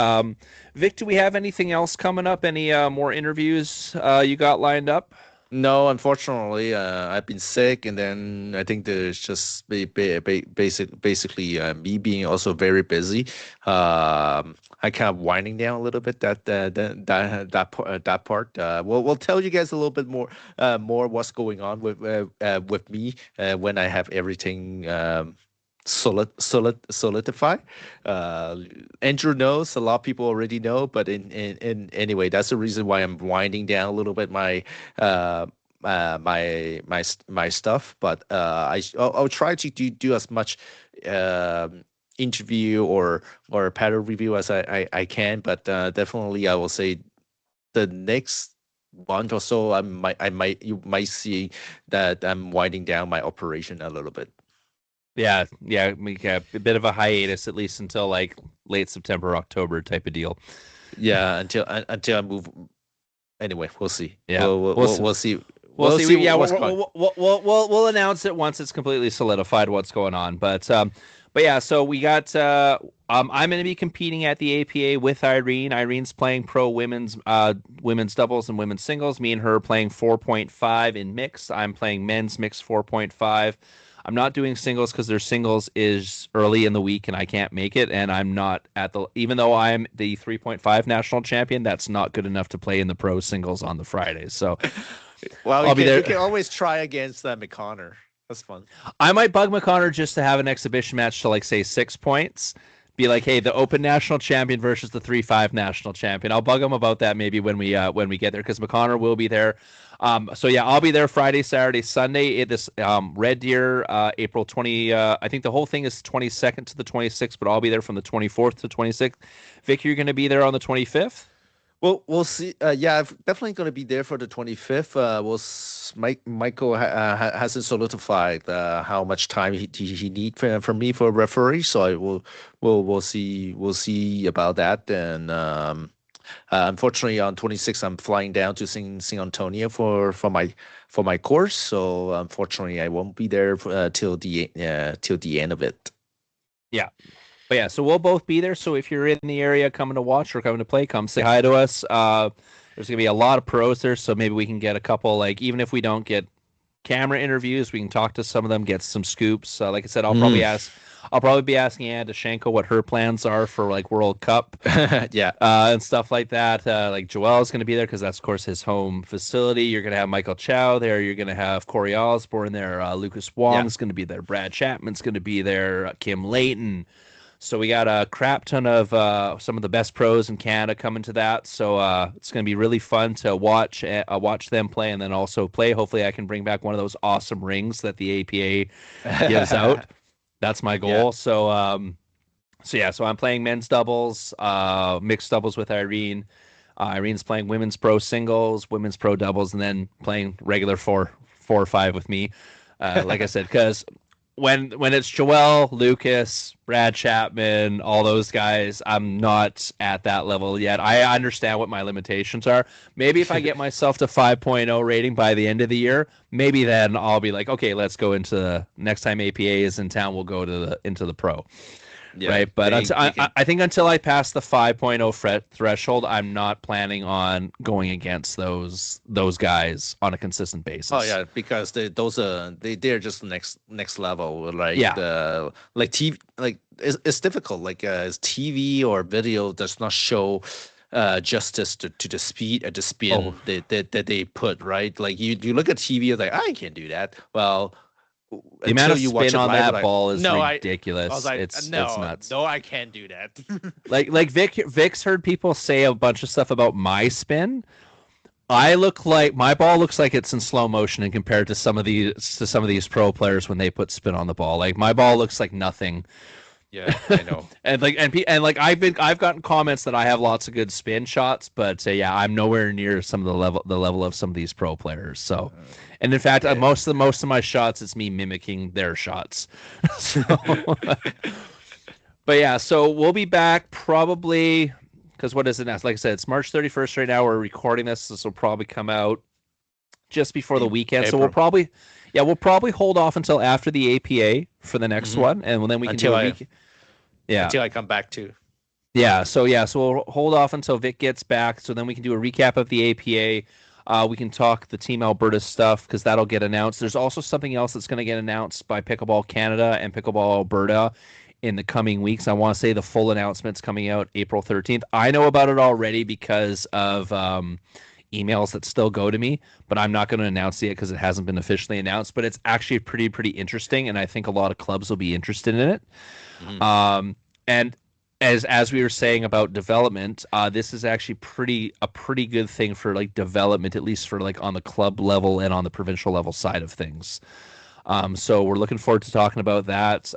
Vic, do we have anything else coming up? Any more interviews you got lined up? No, unfortunately, I've been sick, and then I think there's just basically me being also very busy. I kind of winding down a little bit that part. We'll tell you guys a little bit more what's going on with me when I have everything solidify. Andrew knows, a lot of people already know, but in anyway, that's the reason why I'm winding down a little bit my stuff. But I'll try to do as much interview or paddle review as I can. But definitely, I will say the next month or so, you might see that I'm winding down my operation a little bit. Yeah, we have a bit of a hiatus, at least until like late September, October type of deal. Yeah, until I move. Anyway, we'll see. Yeah, We'll see. We'll see. Yeah, what's going. we'll announce it once it's completely solidified what's going on. But yeah, so we got. I'm going to be competing at the APA with Irene. Irene's playing pro women's doubles and women's singles. Me and her are playing 4.5 in mixed. I'm playing men's mixed 4.5. I'm not doing singles because their singles is early in the week and I can't make it. And I'm not even though I'm the 3.5 national champion, that's not good enough to play in the pro singles on the Fridays. So. Well, I'll be there. You can always try against McConnor. That's fun. I might bug McConnor just to have an exhibition match to say 6 points. Be like, hey, the Open national champion versus the 3.5 national champion. I'll bug him about that maybe when we get there because McConnor will be there. So yeah, I'll be there Friday, Saturday, Sunday. This Red Deer, April 20. I think the whole thing is 22nd to the 26th, but I'll be there from the 24th to 26th. Vic, you're going to be there on the 25th. Well, we'll see. Yeah, I'm definitely going to be there for the 25th. Michael hasn't solidified how much time he need from me for a referee, so we'll see about that. And unfortunately, on 26th, I'm flying down to San Antonio for my course. So unfortunately, I won't be there till the end of it. Yeah. But yeah, so we'll both be there. So if you're in the area coming to watch or coming to play, come say hi to us. There's going to be a lot of pros there, so maybe we can get a couple, even if we don't get camera interviews, we can talk to some of them, get some scoops. Like I said, I'll probably be asking Anna Deshenko what her plans are for World Cup. Yeah. And stuff like that. Joel's going to be there because that's, of course, his home facility. You're going to have Michael Chow there. You're going to have Corey Osborne there. Lucas Wong's going to be there. Brad Chapman's going to be there. Kim Layton. So we got a crap ton of some of the best pros in Canada coming to that. So it's going to be really fun to watch them play and then also play. Hopefully I can bring back one of those awesome rings that the APA gives out. That's my goal. Yeah. So I'm playing men's doubles, mixed doubles with Irene. Irene's playing women's pro singles, women's pro doubles, and then playing regular 4 or 5 with me. Like I said, because when it's Joel, Lucas, Brad Chapman, all those guys, I'm not at that level yet. I understand what my limitations are. Maybe if I get myself to 5.0 rating by the end of the year, maybe then I'll be like, okay, let's go into the next time APA is in town, we'll go into the pro. Yeah, right, but I think until I pass the 5.0 threshold, I'm not planning on going against those guys on a consistent basis. Oh yeah, because they're just next level. TV, it's difficult. As TV or video does not show justice to the speed and the spin that they put. Right, you look at TV, it's like I can't do that. Well. The amount of spin on that ball is ridiculous. It's nuts. No, I can't do that. Vic's heard people say a bunch of stuff about my spin. My ball looks like it's in slow motion and compared to some of these pro players when they put spin on the ball. My ball looks like nothing. Yeah, I know. I've gotten comments that I have lots of good spin shots, but I'm nowhere near some of the level of some of these pro players. So, and in fact, most of my shots, it's me mimicking their shots. But yeah, so we'll be back probably because what is it now? Like I said, it's March 31st right now. We're recording this. This will probably come out just before the weekend. April. So we'll probably hold off until after the APA for the next one, and then we can do a week. Yeah, until I come back too. So we'll hold off until Vic gets back, so then we can do a recap of the APA. We can talk the Team Alberta stuff because that'll get announced. There's also something else that's going to get announced by Pickleball Canada and Pickleball Alberta in the coming weeks. I want to say the full announcement's coming out April 13th. I know about it already because of emails that still go to me, but I'm not going to announce it because it hasn't been officially announced. But it's actually pretty interesting, and I think a lot of clubs will be interested in it. Mm-hmm. And as we were saying about development, this is actually a pretty good thing for development, at least for on the club level and on the provincial level side of things. So we're looking forward to talking about that.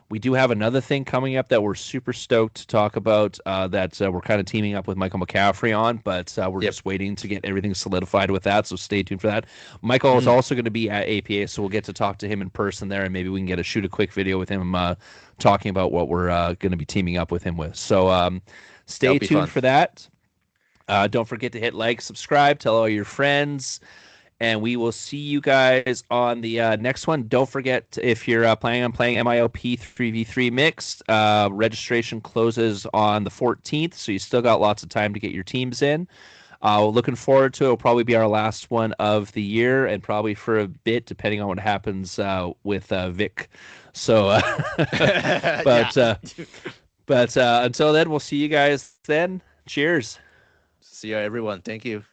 We do have another thing coming up that we're super stoked to talk about that we're kind of teaming up with Michael McCaffrey on, but we're just waiting to get everything solidified with that. So stay tuned for that. Michael is also going to be at APA, so we'll get to talk to him in person there, and maybe we can shoot a quick video with him talking about what we're going to be teaming up with him with. So stay tuned for that. Don't forget to hit like, subscribe, tell all your friends. And we will see you guys on the next one. Don't forget, if you're planning on playing MILP 3v3 mixed, registration closes on the 14th, so you still got lots of time to get your teams in. Looking forward to it. It'll probably be our last one of the year, and probably for a bit, depending on what happens with Vic. So, but until then, we'll see you guys then. Cheers. See you, everyone. Thank you.